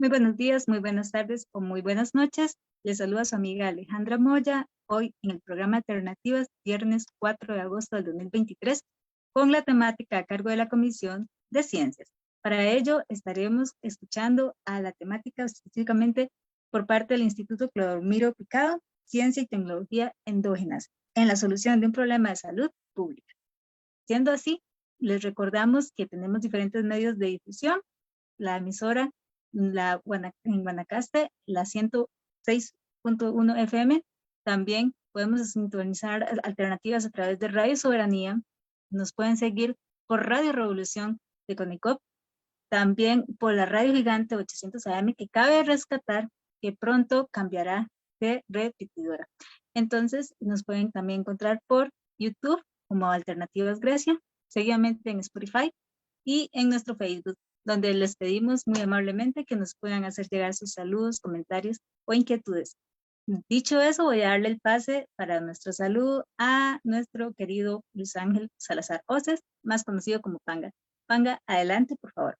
Muy buenos días, muy buenas tardes o muy buenas noches. Les saluda su amiga Alejandra Moya, hoy en el programa Alternativas, viernes 4 de agosto del 2023, con la temática a cargo de la Comisión de Ciencias. Para ello, estaremos escuchando a la temática específicamente por parte del Instituto Clodomiro Picado, Ciencia y Tecnología Endógenas, en la solución de un problema de salud pública. Siendo así, les recordamos que tenemos diferentes medios de difusión, la emisora en Guanacaste, la 106.1 FM. También podemos sintonizar alternativas a través de Radio Soberanía. Nos pueden seguir por Radio Revolución de Conicop. También por la Radio Gigante 800 AM, que cabe rescatar que pronto cambiará de repetidora. Entonces, nos pueden también encontrar por YouTube como Alternativas Grecia, seguidamente en Spotify y en nuestro Facebook, donde les pedimos muy amablemente que nos puedan hacer llegar sus saludos, comentarios o inquietudes. Dicho eso, voy a darle el pase para nuestro saludo a nuestro querido Luis Ángel Salazar Oces, más conocido como Panga. Panga, adelante, por favor.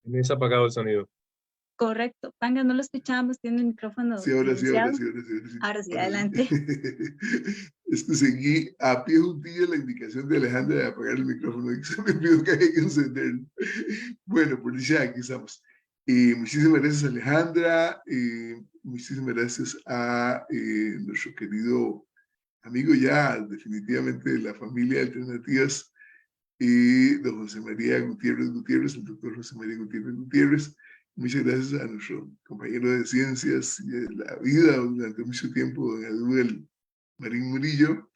Tienes apagado el sonido. Correcto. Panga, no lo escuchamos, tiene el micrófono sí, silenciado. Ahora sí. Ahora sí, adelante. Seguí a pie juntillas la indicación de Alejandra de apagar el micrófono y se me olvidó que hay que encenderlo. Bueno, pues ya aquí estamos. Muchísimas gracias, Alejandra. Muchísimas gracias a nuestro querido amigo ya definitivamente de la familia Alternativas, don José María Gutiérrez, el doctor José María Gutiérrez. Muchas gracias a nuestro compañero de ciencias y de la vida durante mucho tiempo, don Aduel Marín Murillo.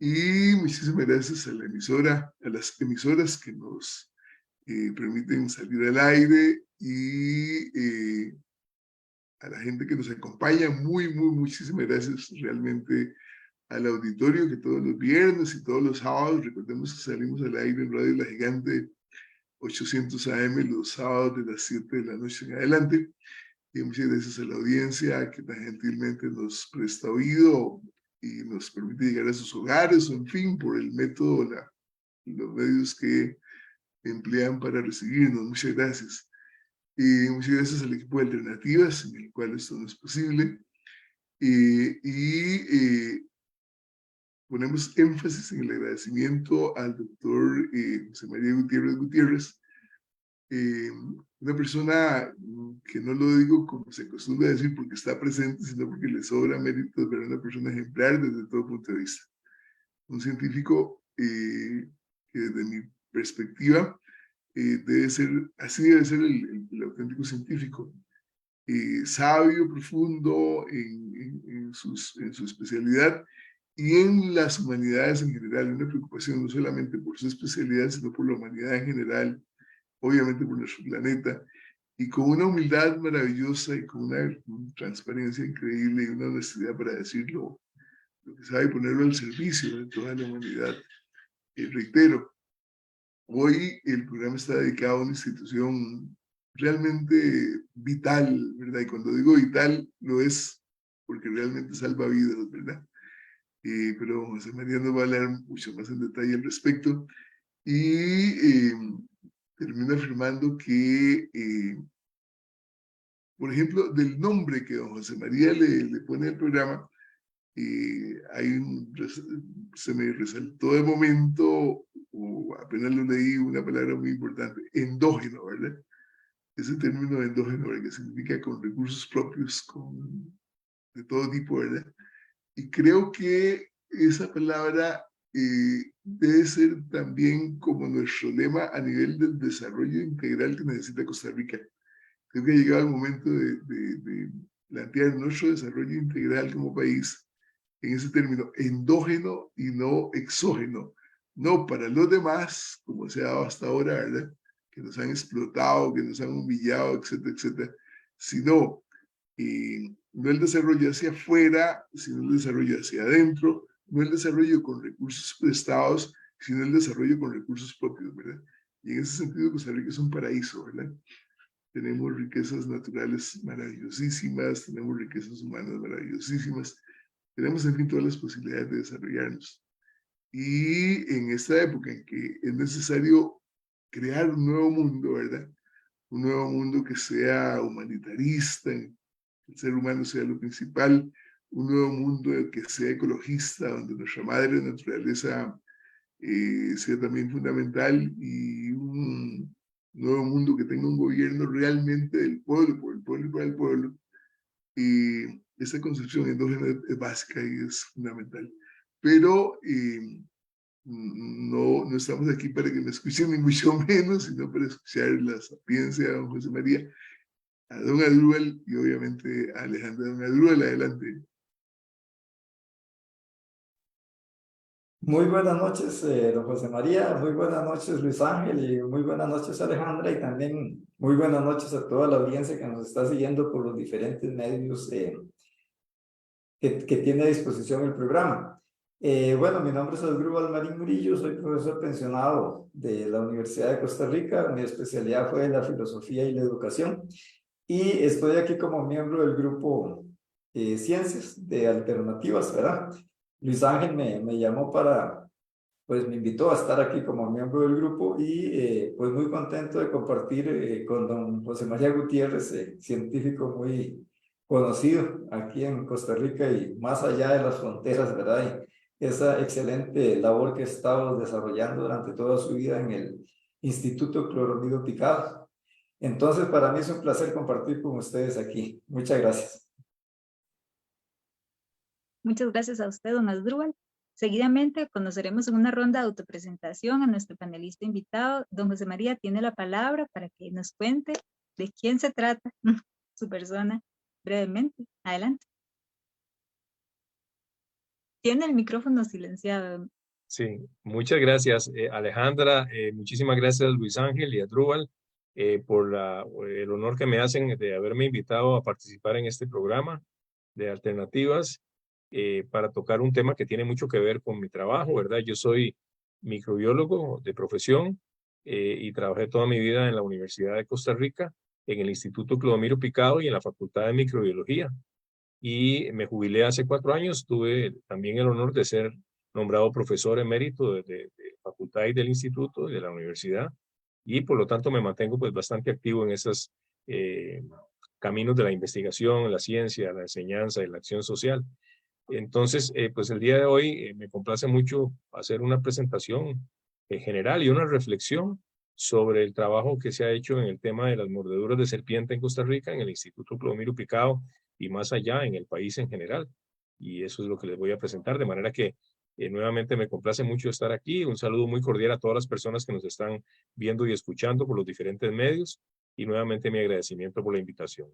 Y muchísimas gracias a la emisora, a las emisoras que nos permiten salir al aire y a la gente que nos acompaña. Muchísimas gracias realmente al auditorio que todos los viernes y todos los sábados, recordemos que salimos al aire en Radio La Gigante 800 AM los sábados de las 7 de la noche en adelante. Y muchas gracias a la audiencia que tan gentilmente nos presta oído y nos permite llegar a sus hogares, o en fin, por el método, los medios que emplean para recibirnos. Muchas gracias. Y muchas gracias al equipo de Alternativas, sin el cual esto no es posible. Ponemos énfasis en el agradecimiento al doctor José María Gutiérrez, una persona que no lo digo como se acostumbra a decir porque está presente, sino porque le sobra méritos, pero una persona ejemplar desde todo punto de vista. Un científico que desde mi perspectiva así debe ser el auténtico científico. Sabio, profundo en su especialidad y en las humanidades en general, una preocupación no solamente por su especialidad, sino por la humanidad en general, obviamente por nuestro planeta, y con una humildad maravillosa y con una transparencia increíble y una honestidad para decirlo, lo que sabe, ponerlo al servicio de toda la humanidad. Reitero, hoy el programa está dedicado a una institución realmente vital, ¿verdad? Y cuando digo vital, lo es porque realmente salva vidas, ¿verdad? Pero José María nos va a hablar mucho más en detalle al respecto y termino afirmando que, por ejemplo, del nombre que don José María le pone al programa, se me resaltó de momento, o apenas lo leí, una palabra muy importante, endógeno, ¿verdad? Ese término endógeno, ¿verdad? Que significa con recursos propios, de todo tipo, ¿verdad? Y creo que esa palabra debe ser también como nuestro lema a nivel del desarrollo integral que necesita Costa Rica. Creo que ha llegado el momento de plantear nuestro desarrollo integral como país en ese término endógeno y no exógeno. No para los demás, como se ha dado hasta ahora, ¿verdad? Que nos han explotado, que nos han humillado, etcétera, etcétera, sino no el desarrollo hacia afuera, sino el desarrollo hacia adentro, no el desarrollo con recursos prestados, sino el desarrollo con recursos propios, ¿verdad? Y en ese sentido Costa Rica es un paraíso, ¿verdad? Tenemos riquezas naturales maravillosísimas, tenemos riquezas humanas maravillosísimas, tenemos en fin todas las posibilidades de desarrollarnos. Y en esta época en que es necesario crear un nuevo mundo, ¿verdad? Un nuevo mundo que sea humanitarista, el ser humano sea lo principal, un nuevo mundo que sea ecologista, donde nuestra madre naturaleza sea también fundamental, y un nuevo mundo que tenga un gobierno realmente del pueblo, por el pueblo y para el pueblo. Y esa concepción endógena es básica y es fundamental. Pero no estamos aquí para que me escuchen, ni mucho menos, sino para escuchar la sapiencia de don José María, a don Adrúbal y obviamente a Alejandra. Don Adrúbal, adelante. Muy buenas noches, don José María, muy buenas noches, Luis Ángel, y muy buenas noches, Alejandra, y también muy buenas noches a toda la audiencia que nos está siguiendo por los diferentes medios que tiene a disposición el programa. Bueno, mi nombre es Adrúbal Marín Murillo, soy profesor pensionado de la Universidad de Costa Rica, mi especialidad fue la filosofía y la educación, y estoy aquí como miembro del grupo Ciencias de Alternativas, ¿verdad? Luis Ángel me llamó pues me invitó a estar aquí como miembro del grupo, y pues muy contento de compartir con don José María Gutiérrez, científico muy conocido aquí en Costa Rica y más allá de las fronteras, ¿verdad? Y esa excelente labor que ha estado desarrollando durante toda su vida en el Instituto Cloromiro Picado. Entonces, para mí es un placer compartir con ustedes aquí. Muchas gracias. Muchas gracias a usted, don Asdrúbal. Seguidamente conoceremos en una ronda de autopresentación a nuestro panelista invitado. Don José María tiene la palabra para que nos cuente de quién se trata, su persona, brevemente. Adelante. Tiene el micrófono silenciado. Sí, muchas gracias, Alejandra. Muchísimas gracias, Luis Ángel y Adrúbal, por el honor que me hacen de haberme invitado a participar en este programa de alternativas, para tocar un tema que tiene mucho que ver con mi trabajo, ¿verdad? Yo soy microbiólogo de profesión, y trabajé toda mi vida en la Universidad de Costa Rica, en el Instituto Clodomiro Picado y en la Facultad de Microbiología. Y me jubilé hace 4 años. Tuve también el honor de ser nombrado profesor emérito de facultad y del instituto y de la universidad, y por lo tanto me mantengo pues bastante activo en esos caminos de la investigación, la ciencia, la enseñanza y la acción social. Entonces, pues el día de hoy me complace mucho hacer una presentación general y una reflexión sobre el trabajo que se ha hecho en el tema de las mordeduras de serpiente en Costa Rica, en el Instituto Clodomiro Picado y más allá en el país en general. Y eso es lo que les voy a presentar, de manera que nuevamente me complace mucho estar aquí. Un saludo muy cordial a todas las personas que nos están viendo y escuchando por los diferentes medios, y nuevamente mi agradecimiento por la invitación.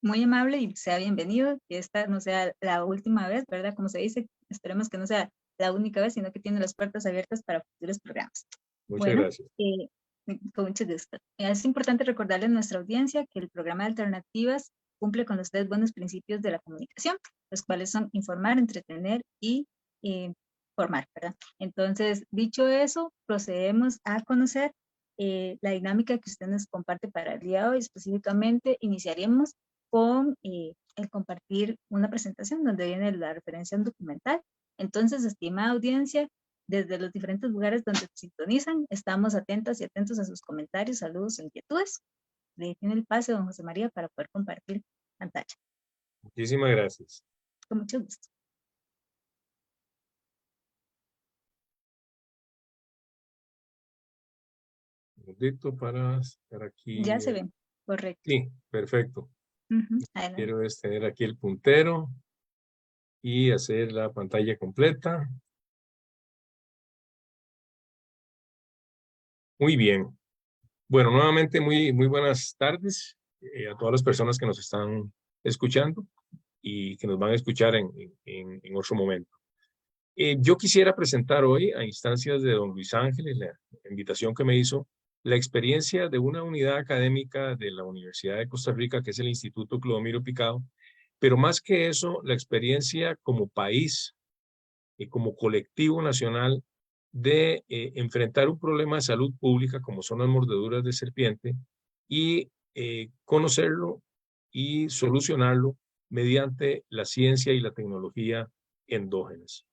Muy amable y sea bienvenido. Que esta no sea la última vez, ¿verdad? Como se dice, esperemos que no sea la única vez, sino que tiene las puertas abiertas para futuros programas. Muchas gracias. Con mucho gusto. Es importante recordarle a nuestra audiencia que el programa de alternativas cumple con los 3 buenos principios de la comunicación, los cuales son informar, entretener y formar, ¿verdad? Entonces, dicho eso, procedemos a conocer la dinámica que usted nos comparte para el día de hoy. Específicamente, iniciaremos con el compartir una presentación donde viene la referencia a un documental. Entonces, estimada audiencia, desde los diferentes lugares donde se sintonizan, estamos atentas y atentos a sus comentarios, saludos e inquietudes. Le tiene el pase, don José María, para poder compartir pantalla. Muchísimas gracias. Con mucho gusto. Un segundito para estar aquí. Ya se ven, correcto. Sí, perfecto. Adelante. Quiero tener aquí el puntero y hacer la pantalla completa. Muy bien. Bueno, nuevamente muy buenas tardes a todas las personas que nos están escuchando y que nos van a escuchar en otro momento. Yo quisiera presentar hoy, a instancias de don Luis Ángel, y la invitación que me hizo, la experiencia de una unidad académica de la Universidad de Costa Rica, que es el Instituto Clodomiro Picado, pero más que eso, la experiencia como país y como colectivo nacional de enfrentar un problema de salud pública como son las mordeduras de serpiente, y conocerlo y solucionarlo mediante la ciencia y la tecnología endógenas.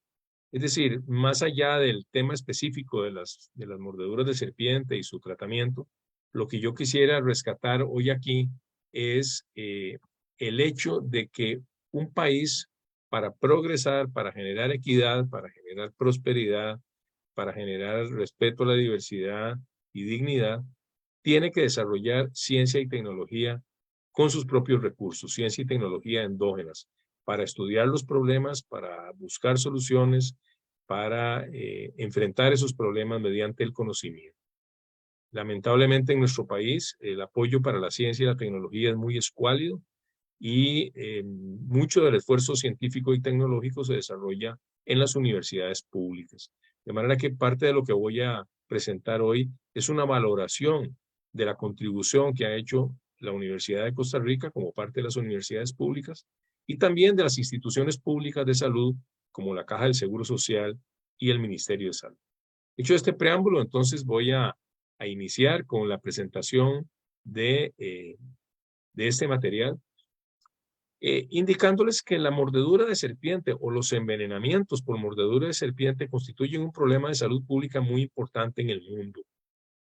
Es decir, más allá del tema específico de las mordeduras de serpiente y su tratamiento, lo que yo quisiera rescatar hoy aquí es el hecho de que un país, para progresar, para generar equidad, para generar prosperidad, para generar respeto a la diversidad y dignidad, tiene que desarrollar ciencia y tecnología con sus propios recursos, ciencia y tecnología endógenas, para estudiar los problemas, para buscar soluciones, para enfrentar esos problemas mediante el conocimiento. Lamentablemente en nuestro país el apoyo para la ciencia y la tecnología es muy escuálido y mucho del esfuerzo científico y tecnológico se desarrolla en las universidades públicas. De manera que parte de lo que voy a presentar hoy es una valoración de la contribución que ha hecho la Universidad de Costa Rica como parte de las universidades públicas y también de las instituciones públicas de salud como la Caja del Seguro Social y el Ministerio de Salud. Hecho este preámbulo, entonces voy a iniciar con la presentación de este material, indicándoles que la mordedura de serpiente o los envenenamientos por mordedura de serpiente constituyen un problema de salud pública muy importante en el mundo.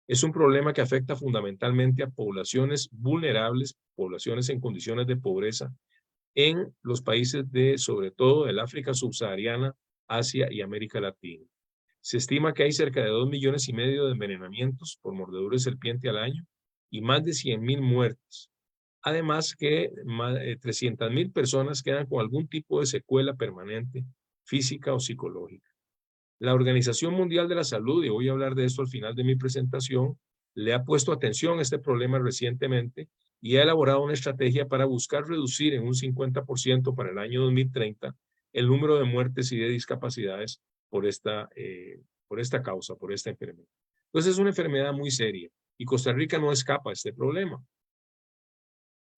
Es un problema que afecta fundamentalmente a poblaciones vulnerables, poblaciones en condiciones de pobreza, en los países de, sobre todo, el África subsahariana, Asia y América Latina. Se estima que hay cerca de 2,5 millones de envenenamientos por mordedura de serpiente al año y más de 100,000 muertes. Además que 300,000 personas quedan con algún tipo de secuela permanente, física o psicológica. La Organización Mundial de la Salud, y voy a hablar de esto al final de mi presentación, le ha puesto atención a este problema recientemente y ha elaborado una estrategia para buscar reducir en un 50% para el año 2030 el número de muertes y de discapacidades por esta causa, por esta enfermedad. Entonces es una enfermedad muy seria y Costa Rica no escapa a este problema,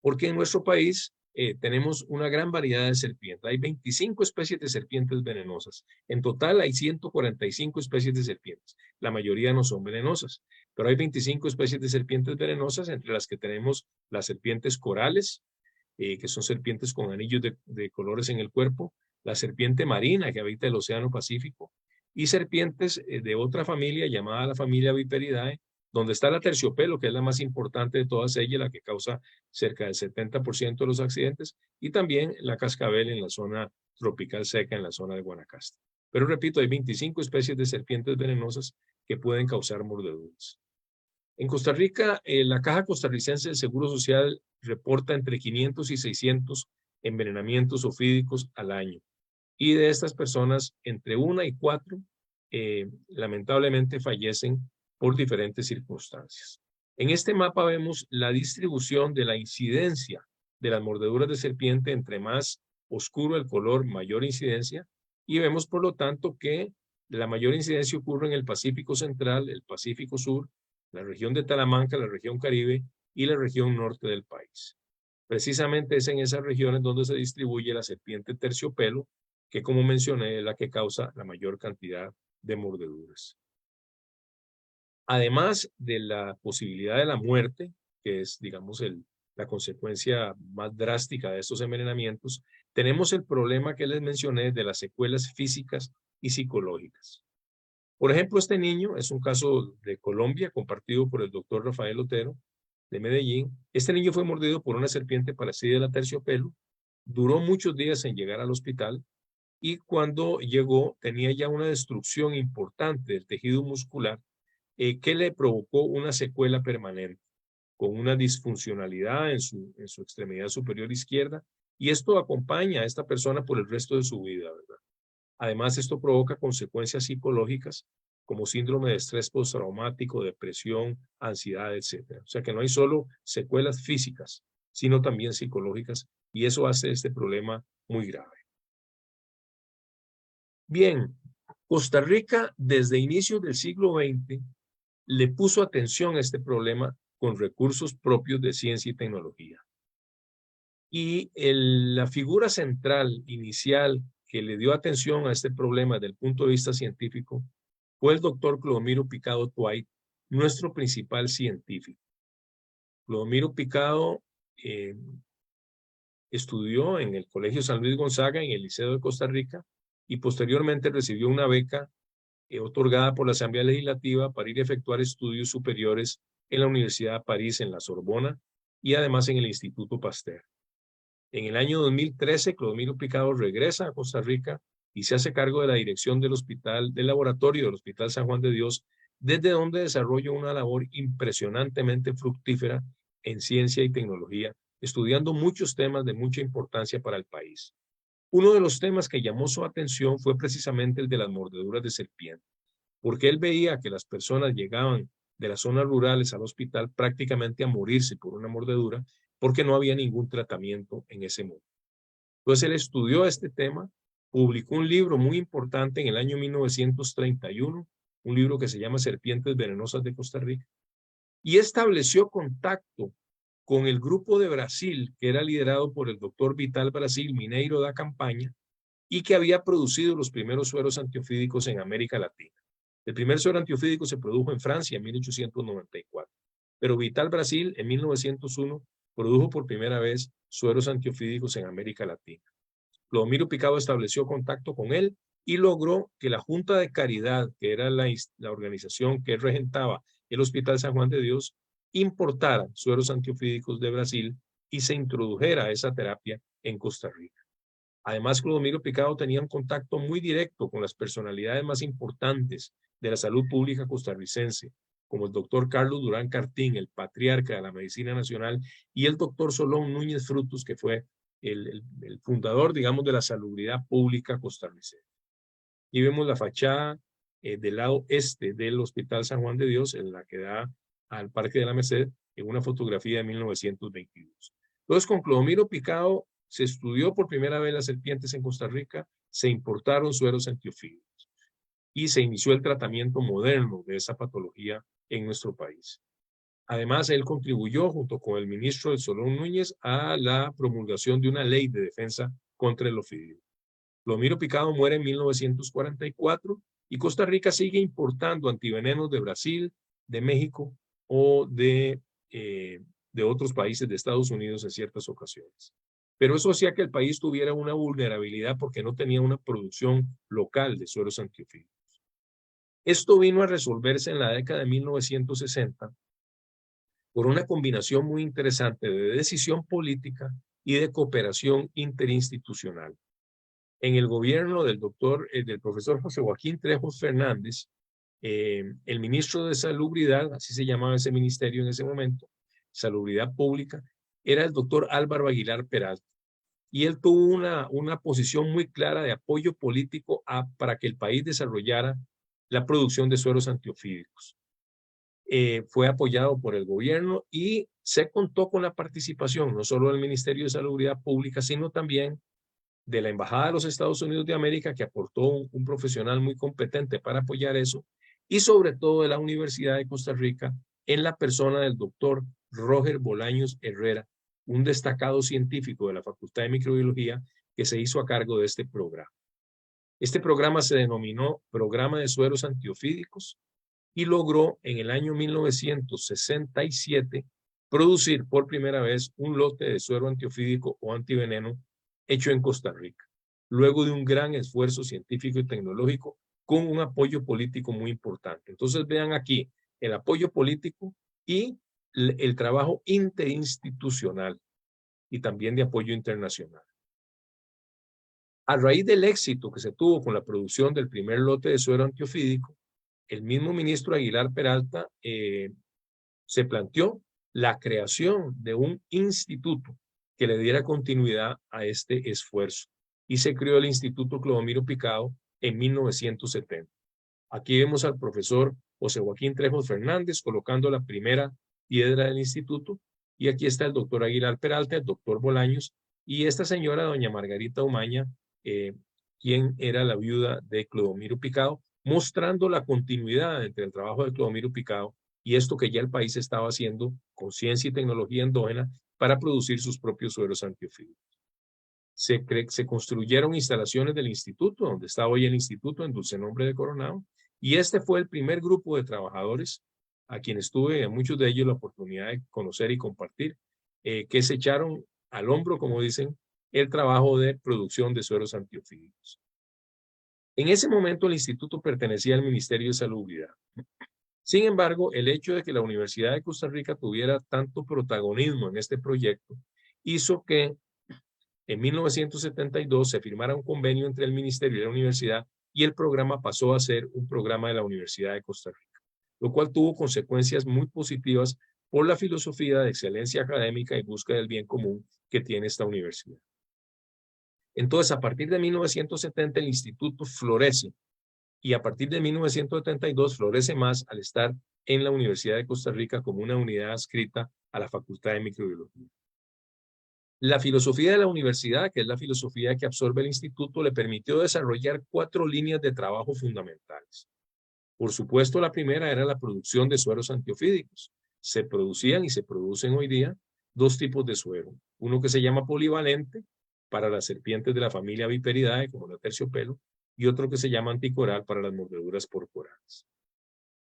porque en nuestro país tenemos una gran variedad de serpientes. Hay 25 especies de serpientes venenosas. En total hay 145 especies de serpientes. La mayoría no son venenosas, pero hay 25 especies de serpientes venenosas, entre las que tenemos las serpientes corales, que son serpientes con anillos de colores en el cuerpo, la serpiente marina que habita el Océano Pacífico, y serpientes de otra familia llamada la familia Viperidae, donde está la terciopelo, que es la más importante de todas ellas, la que causa cerca del 70% de los accidentes, y también la cascabel en la zona tropical seca, en la zona de Guanacaste. Pero repito, hay 25 especies de serpientes venenosas que pueden causar mordeduras. En Costa Rica, la Caja Costarricense del Seguro Social reporta entre 500 y 600 envenenamientos ofídicos al año. Y de estas personas, entre 1 y 4, lamentablemente fallecen por diferentes circunstancias. En este mapa vemos la distribución de la incidencia de las mordeduras de serpiente. Entre más oscuro el color, mayor incidencia. Y vemos, por lo tanto, que la mayor incidencia ocurre en el Pacífico Central, el Pacífico Sur, la región de Talamanca, la región Caribe y la región norte del país. Precisamente es en esas regiones donde se distribuye la serpiente terciopelo, que como mencioné es la que causa la mayor cantidad de mordeduras. Además de la posibilidad de la muerte, que es, digamos, la consecuencia más drástica de estos envenenamientos, tenemos el problema que les mencioné de las secuelas físicas y psicológicas. Por ejemplo, este niño es un caso de Colombia compartido por el doctor Rafael Otero de Medellín. Este niño fue mordido por una serpiente parecida a la terciopelo, duró muchos días en llegar al hospital y cuando llegó tenía ya una destrucción importante del tejido muscular que le provocó una secuela permanente, con una disfuncionalidad en su extremidad superior izquierda, y esto acompaña a esta persona por el resto de su vida, ¿verdad? Además, esto provoca consecuencias psicológicas como síndrome de estrés postraumático, depresión, ansiedad, etc. O sea que no hay solo secuelas físicas, sino también psicológicas, y eso hace este problema muy grave. Bien, Costa Rica desde inicios del siglo XX le puso atención a este problema con recursos propios de ciencia y tecnología. Y la figura central inicial que le dio atención a este problema desde el punto de vista científico fue el doctor Clodomiro Picado Twait, nuestro principal científico. Clodomiro Picado estudió en el Colegio San Luis Gonzaga, en el Liceo de Costa Rica, y posteriormente recibió una beca otorgada por la Asamblea Legislativa para ir a efectuar estudios superiores en la Universidad de París, en la Sorbona, y además en el Instituto Pasteur. En el año 2013, Clodomiro Picado regresa a Costa Rica y se hace cargo de la dirección del laboratorio del Hospital San Juan de Dios, desde donde desarrolla una labor impresionantemente fructífera en ciencia y tecnología, estudiando muchos temas de mucha importancia para el país. Uno de los temas que llamó su atención fue precisamente el de las mordeduras de serpiente, porque él veía que las personas llegaban de las zonas rurales al hospital prácticamente a morirse por una mordedura, porque no había ningún tratamiento en ese momento. Entonces él estudió este tema, publicó un libro muy importante en el año 1931, un libro que se llama Serpientes Venenosas de Costa Rica, y estableció contacto con el grupo de Brasil, que era liderado por el doctor Vital Brasil Mineiro da Campaña, y que había producido los primeros sueros antiofídicos en América Latina. El primer suero antiofídico se produjo en Francia en 1894, pero Vital Brasil en 1901 produjo por primera vez sueros antiofídicos en América Latina. Clodomiro Picado estableció contacto con él y logró que la Junta de Caridad, que era la organización que regentaba el Hospital San Juan de Dios, importara sueros antiofídicos de Brasil y se introdujera esa terapia en Costa Rica. Además, Clodomiro Picado tenía un contacto muy directo con las personalidades más importantes de la salud pública costarricense, como el doctor Carlos Durán Cartín, el patriarca de la medicina nacional, y el doctor Solón Núñez Frutos, que fue el fundador, digamos, de la salubridad pública costarricense. Y vemos la fachada del lado este del Hospital San Juan de Dios, en la que da al Parque de la Merced, en una fotografía de 1922. Entonces, con Clodomiro Picado se estudió por primera vez las serpientes en Costa Rica, se importaron sueros antiofídicos y se inició el tratamiento moderno de esa patología en nuestro país. Además, él contribuyó junto con el ministro del Solón Núñez a la promulgación de una ley de defensa contra el ofidio. Clodomiro Picado muere en 1944 y Costa Rica sigue importando antivenenos de Brasil, de México o de otros países de Estados Unidos en ciertas ocasiones. Pero eso hacía que el país tuviera una vulnerabilidad porque no tenía una producción local de sueros antiofídicos. Esto vino a resolverse en la década de 1960 por una combinación muy interesante de decisión política y de cooperación interinstitucional. En el gobierno del profesor José Joaquín Trejos Fernández, el ministro de Salubridad, así se llamaba ese ministerio en ese momento, Salubridad Pública, era el doctor Álvaro Aguilar Peralta. Y él tuvo una posición muy clara de apoyo político para que el país desarrollara la producción de sueros antiofídicos. Fue apoyado por el gobierno y se contó con la participación no solo del Ministerio de Salubridad Pública, sino también de la Embajada de los Estados Unidos de América, que aportó un profesional muy competente para apoyar eso, y sobre todo de la Universidad de Costa Rica, en la persona del doctor Roger Bolaños Herrera, un destacado científico de la Facultad de Microbiología que se hizo a cargo de este programa. Este programa se denominó Programa de Sueros Antiofídicos y logró en el año 1967 producir por primera vez un lote de suero antiofídico o antiveneno hecho en Costa Rica, luego de un gran esfuerzo científico y tecnológico con un apoyo político muy importante. Entonces vean aquí el apoyo político y el trabajo interinstitucional y también de apoyo internacional. A raíz del éxito que se tuvo con la producción del primer lote de suero antiofídico, el mismo ministro Aguilar Peralta se planteó la creación de un instituto que le diera continuidad a este esfuerzo y se creó el Instituto Clodomiro Picado en 1970. Aquí vemos al profesor José Joaquín Trejos Fernández colocando la primera piedra del instituto y aquí está el doctor Aguilar Peralta, el doctor Bolaños y esta señora doña Margarita Umaña, quien era la viuda de Clodomiro Picado, mostrando la continuidad entre el trabajo de Clodomiro Picado y esto que ya el país estaba haciendo con ciencia y tecnología endógena para producir sus propios sueros antiofídicos. Se construyeron instalaciones del instituto, donde está hoy el instituto en Dulce Nombre de Coronado, y este fue el primer grupo de trabajadores a quienes tuve a muchos de ellos la oportunidad de conocer y compartir, que se echaron al hombro, como dicen, el trabajo de producción de sueros antiofídicos. En ese momento el instituto pertenecía al Ministerio de Salubridad. Sin embargo, el hecho de que la Universidad de Costa Rica tuviera tanto protagonismo en este proyecto hizo que en 1972 se firmara un convenio entre el Ministerio y la Universidad y el programa pasó a ser un programa de la Universidad de Costa Rica, lo cual tuvo consecuencias muy positivas por la filosofía de excelencia académica y búsqueda del bien común que tiene esta universidad. Entonces, a partir de 1970 el instituto florece y a partir de 1972 florece más al estar en la Universidad de Costa Rica como una unidad adscrita a la Facultad de Microbiología. La filosofía de la universidad, que es la filosofía que absorbe el instituto, le permitió desarrollar 4 líneas de trabajo fundamentales. Por supuesto, la primera era la producción de sueros antiofídicos. Se producían y se producen hoy día 2 tipos de suero. Uno que se llama polivalente para las serpientes de la familia Viperidae, como la terciopelo, y otro que se llama anticoral para las mordeduras porcorales.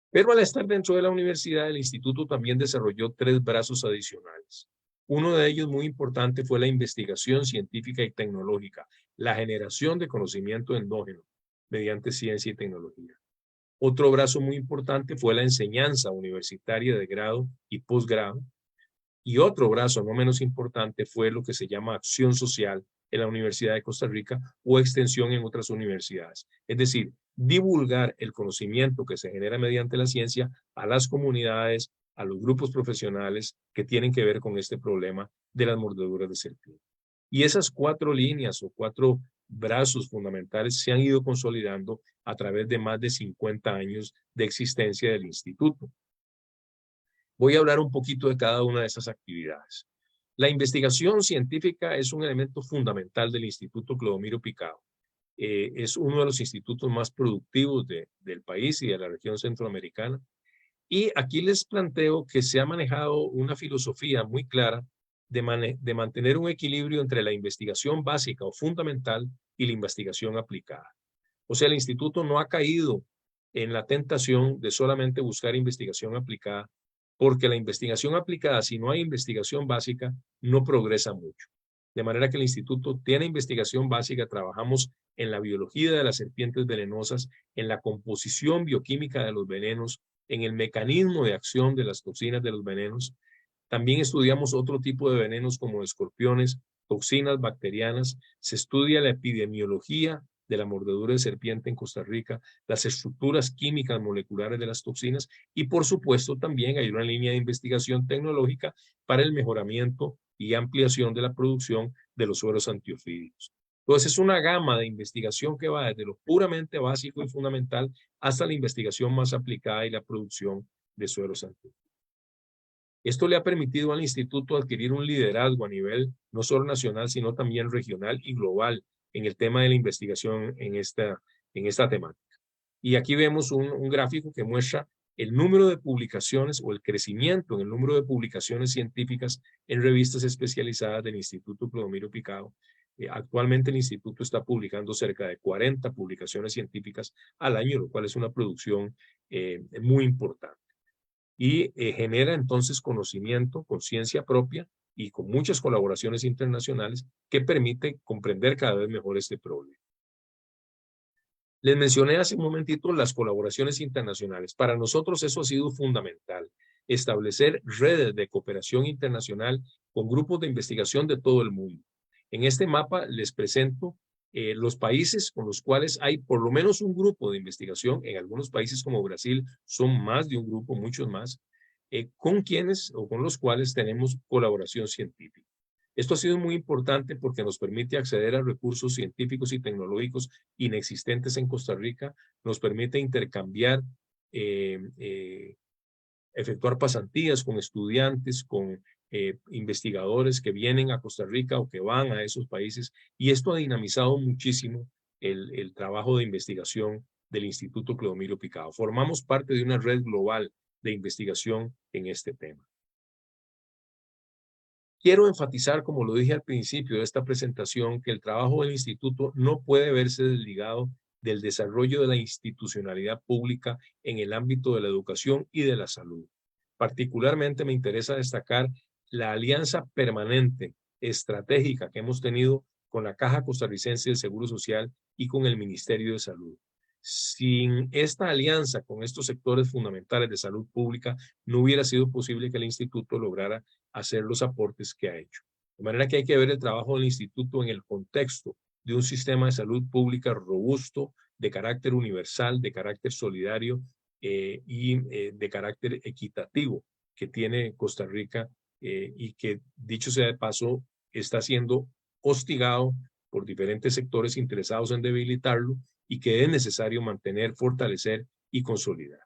Pero al estar dentro de la universidad, el instituto también desarrolló 3 brazos adicionales. Uno de ellos muy importante fue la investigación científica y tecnológica, la generación de conocimiento endógeno mediante ciencia y tecnología. Otro brazo muy importante fue la enseñanza universitaria de grado y posgrado. Y otro brazo no menos importante fue lo que se llama acción social en la Universidad de Costa Rica o extensión en otras universidades. Es decir, divulgar el conocimiento que se genera mediante la ciencia a las comunidades, a los grupos profesionales que tienen que ver con este problema de las mordeduras de serpiente. Y esas 4 líneas o 4 brazos fundamentales se han ido consolidando a través de más de 50 años de existencia del instituto. Voy a hablar un poquito de cada una de esas actividades. La investigación científica es un elemento fundamental del Instituto Clodomiro Picado. Es uno de los institutos más productivos del país y de la región centroamericana. Y aquí les planteo que se ha manejado una filosofía muy clara de mantener un equilibrio entre la investigación básica o fundamental y la investigación aplicada. O sea, el instituto no ha caído en la tentación de solamente buscar investigación aplicada, porque la investigación aplicada, si no hay investigación básica, no progresa mucho. De manera que el instituto tiene investigación básica, trabajamos en la biología de las serpientes venenosas, en la composición bioquímica de los venenos, en el mecanismo de acción de las toxinas de los venenos. También estudiamos otro tipo de venenos como escorpiones, toxinas bacterianas. Se estudia la epidemiología de la mordedura de serpiente en Costa Rica, las estructuras químicas moleculares de las toxinas y por supuesto también hay una línea de investigación tecnológica para el mejoramiento y ampliación de la producción de los sueros antiofídicos. Entonces es una gama de investigación que va desde lo puramente básico y fundamental hasta la investigación más aplicada y la producción de sueros antiofídicos. Esto le ha permitido al instituto adquirir un liderazgo a nivel no solo nacional, sino también regional y global en el tema de la investigación en esta temática. Y aquí vemos un gráfico que muestra el número de publicaciones o el crecimiento en el número de publicaciones científicas en revistas especializadas del Instituto Clodomiro Picado. Actualmente el instituto está publicando cerca de 40 publicaciones científicas al año, lo cual es una producción muy importante. Y genera entonces conocimiento, conciencia propia y con muchas colaboraciones internacionales que permite comprender cada vez mejor este problema. Les mencioné hace un momentito las colaboraciones internacionales. Para nosotros eso ha sido fundamental, establecer redes de cooperación internacional con grupos de investigación de todo el mundo. En este mapa les presento los países con los cuales hay por lo menos un grupo de investigación. En algunos países como Brasil son más de un grupo, muchos más, con quienes o con los cuales tenemos colaboración científica. Esto ha sido muy importante porque nos permite acceder a recursos científicos y tecnológicos inexistentes en Costa Rica, nos permite intercambiar, efectuar pasantías con estudiantes, con investigadores que vienen a Costa Rica o que van a esos países, y esto ha dinamizado muchísimo el trabajo de investigación del Instituto Clodomiro Picado. Formamos parte de una red global de investigación en este tema. Quiero enfatizar, como lo dije al principio de esta presentación, que el trabajo del instituto no puede verse desligado del desarrollo de la institucionalidad pública en el ámbito de la educación y de la salud. Particularmente me interesa destacar la alianza permanente, estratégica que hemos tenido con la Caja Costarricense del Seguro Social y con el Ministerio de Salud. Sin esta alianza con estos sectores fundamentales de salud pública, no hubiera sido posible que el instituto lograra hacer los aportes que ha hecho. De manera que hay que ver el trabajo del instituto en el contexto de un sistema de salud pública robusto, de carácter universal, de carácter solidario y de carácter equitativo que tiene Costa Rica y que, dicho sea de paso, está siendo hostigado por diferentes sectores interesados en debilitarlo y que es necesario mantener, fortalecer y consolidar.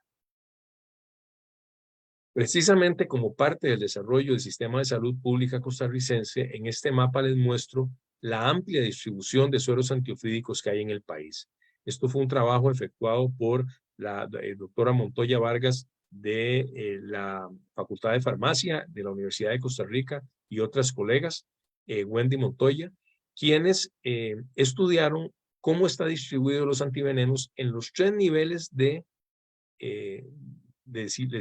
Precisamente como parte del desarrollo del sistema de salud pública costarricense, en este mapa les muestro la amplia distribución de sueros antiofídicos que hay en el país. Esto fue un trabajo efectuado por la doctora Montoya Vargas de la Facultad de Farmacia de la Universidad de Costa Rica y otras colegas, Wendy Montoya, quienes estudiaron cómo está distribuido los antivenenos en los 3 niveles del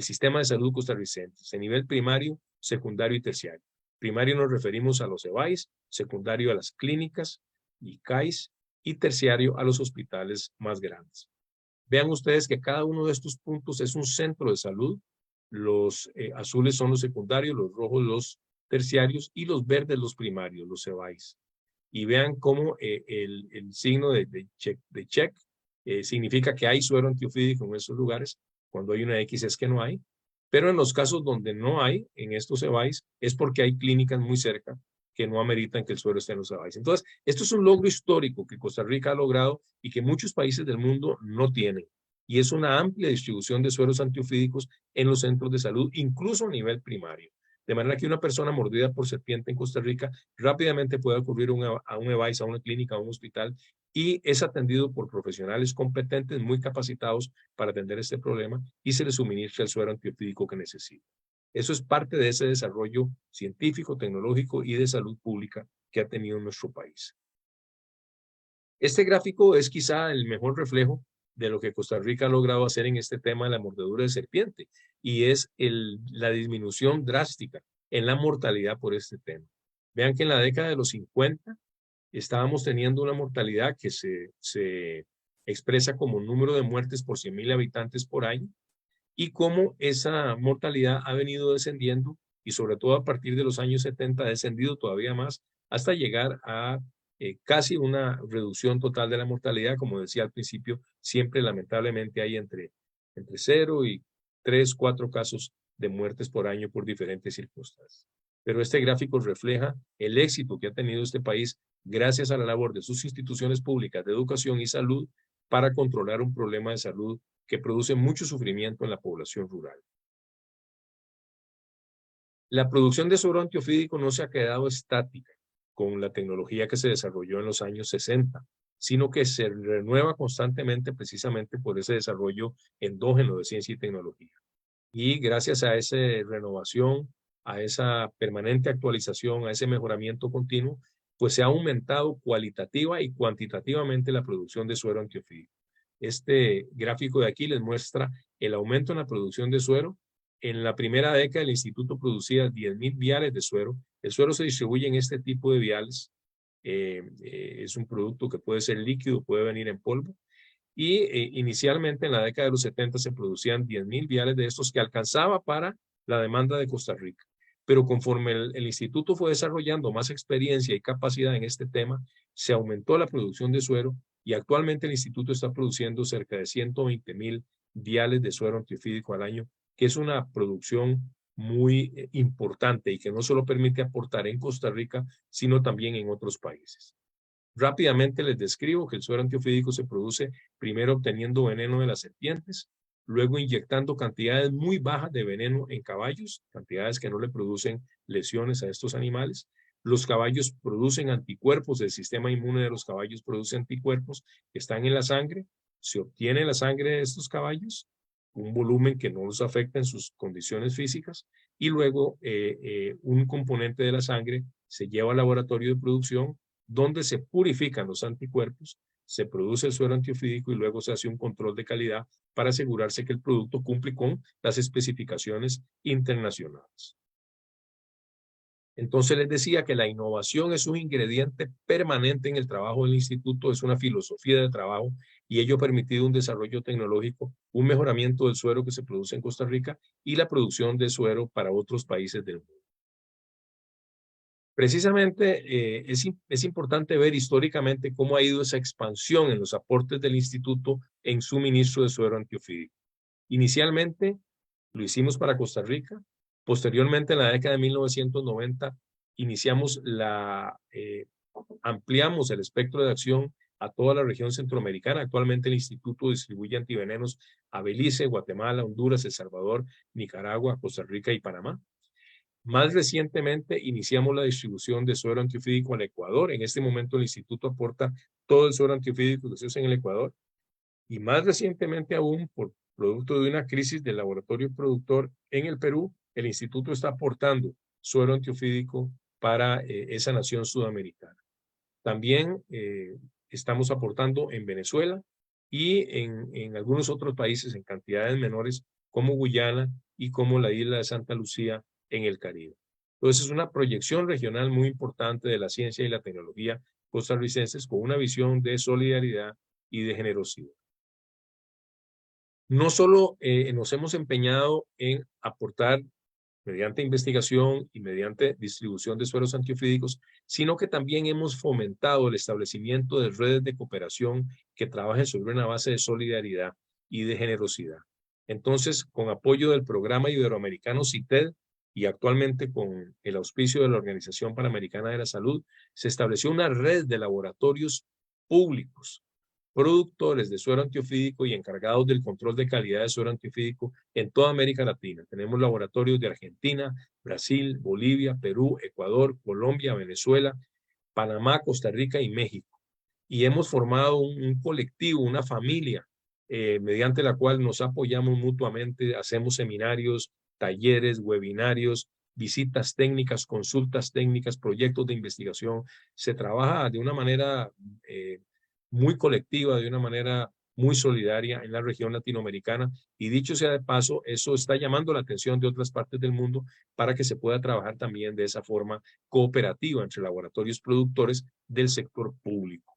sistema de salud costarricense, nivel primario, secundario y terciario. Primario nos referimos a los EVAIS, secundario a las clínicas y CAIS y terciario a los hospitales más grandes. Vean ustedes que cada uno de estos puntos es un centro de salud. Los azules son los secundarios, los rojos los terciarios y los verdes los primarios, los EVAIS. Y vean cómo el signo de check significa que hay suero antiofídico en esos lugares. Cuando hay una X es que no hay. Pero en los casos donde no hay, en estos EVAIS, es porque hay clínicas muy cerca que no ameritan que el suero esté en los EVAIS. Entonces, esto es un logro histórico que Costa Rica ha logrado y que muchos países del mundo no tienen. Y es una amplia distribución de sueros antiofídicos en los centros de salud, incluso a nivel primario. De manera que una persona mordida por serpiente en Costa Rica rápidamente puede ocurrir a un EVAIS, a una clínica, a un hospital, y es atendido por profesionales competentes, muy capacitados para atender este problema, y se le suministra el suero antiofídico que necesita. Eso es parte de ese desarrollo científico, tecnológico y de salud pública que ha tenido nuestro país. Este gráfico es quizá el mejor reflejo de lo que Costa Rica ha logrado hacer en este tema de la mordedura de serpiente, y es la disminución drástica en la mortalidad por este tema. Vean que en la década de los 50 estábamos teniendo una mortalidad que se expresa como número de muertes por 100,000 habitantes por año, y cómo esa mortalidad ha venido descendiendo, y sobre todo a partir de los años 70 ha descendido todavía más hasta llegar a casi una reducción total de la mortalidad. Como decía al principio, siempre lamentablemente hay entre 0 y 3, 4 casos de muertes por año por diferentes circunstancias. Pero este gráfico refleja el éxito que ha tenido este país gracias a la labor de sus instituciones públicas de educación y salud para controlar un problema de salud que produce mucho sufrimiento en la población rural. La producción de suero antiofídico no se ha quedado estática con la tecnología que se desarrolló en los años 60, sino que se renueva constantemente precisamente por ese desarrollo endógeno de ciencia y tecnología. Y gracias a esa renovación, a esa permanente actualización, a ese mejoramiento continuo, pues se ha aumentado cualitativa y cuantitativamente la producción de suero antiofídico. Este gráfico de aquí les muestra el aumento en la producción de suero. En la primera década el instituto producía 10,000 viales de suero. El suero se distribuye en este tipo de viales. Es un producto que puede ser líquido, puede venir en polvo. Y inicialmente en la década de los 70 se producían 10,000 viales de estos que alcanzaba para la demanda de Costa Rica. Pero conforme el instituto fue desarrollando más experiencia y capacidad en este tema, se aumentó la producción de suero y actualmente el instituto está produciendo cerca de 120,000 viales de suero antiofídico al año, que es una producción muy importante y que no solo permite aportar en Costa Rica, sino también en otros países. Rápidamente les describo que el suero antiofídico se produce primero obteniendo veneno de las serpientes, luego inyectando cantidades muy bajas de veneno en caballos, cantidades que no le producen lesiones a estos animales. Los caballos producen anticuerpos, el sistema inmune de los caballos produce anticuerpos que están en la sangre, se obtiene la sangre de estos caballos, un volumen que no los afecta en sus condiciones físicas, y luego un componente de la sangre se lleva al laboratorio de producción, donde se purifican los anticuerpos, se produce el suero antiofídico y luego se hace un control de calidad para asegurarse que el producto cumple con las especificaciones internacionales. Entonces les decía que la innovación es un ingrediente permanente en el trabajo del instituto, es una filosofía de trabajo y ello ha permitido un desarrollo tecnológico, un mejoramiento del suero que se produce en Costa Rica y la producción de suero para otros países del mundo. Precisamente es importante ver históricamente cómo ha ido esa expansión en los aportes del instituto en suministro de suero antiofídico. Inicialmente lo hicimos para Costa Rica. Posteriormente, en la década de 1990, ampliamos el espectro de acción a toda la región centroamericana. Actualmente el instituto distribuye antivenenos a Belice, Guatemala, Honduras, El Salvador, Nicaragua, Costa Rica y Panamá. Más recientemente iniciamos la distribución de suero antiofídico al Ecuador. En este momento el instituto aporta todo el suero antiofídico que se usa en el Ecuador. Y más recientemente aún, por producto de una crisis del laboratorio productor en el Perú, el instituto está aportando suero antiofídico para esa nación sudamericana. También estamos aportando en Venezuela y en algunos otros países en cantidades menores como Guyana y como la isla de Santa Lucía en el Caribe. Entonces es una proyección regional muy importante de la ciencia y la tecnología costarricenses con una visión de solidaridad y de generosidad. No solo nos hemos empeñado en aportar mediante investigación y mediante distribución de sueros antiofídicos, sino que también hemos fomentado el establecimiento de redes de cooperación que trabajen sobre una base de solidaridad y de generosidad. Entonces, con apoyo del programa iberoamericano CITED y actualmente con el auspicio de la Organización Panamericana de la Salud, se estableció una red de laboratorios públicos productores de suero antiofídico y encargados del control de calidad de suero antiofídico en toda América Latina. Tenemos laboratorios de Argentina, Brasil, Bolivia, Perú, Ecuador, Colombia, Venezuela, Panamá, Costa Rica y México. Y hemos formado un colectivo, una familia, mediante la cual nos apoyamos mutuamente, hacemos seminarios, talleres, webinarios, visitas técnicas, consultas técnicas, proyectos de investigación. Se trabaja de una manera muy colectiva, de una manera muy solidaria en la región latinoamericana y dicho sea de paso, eso está llamando la atención de otras partes del mundo para que se pueda trabajar también de esa forma cooperativa entre laboratorios productores del sector público.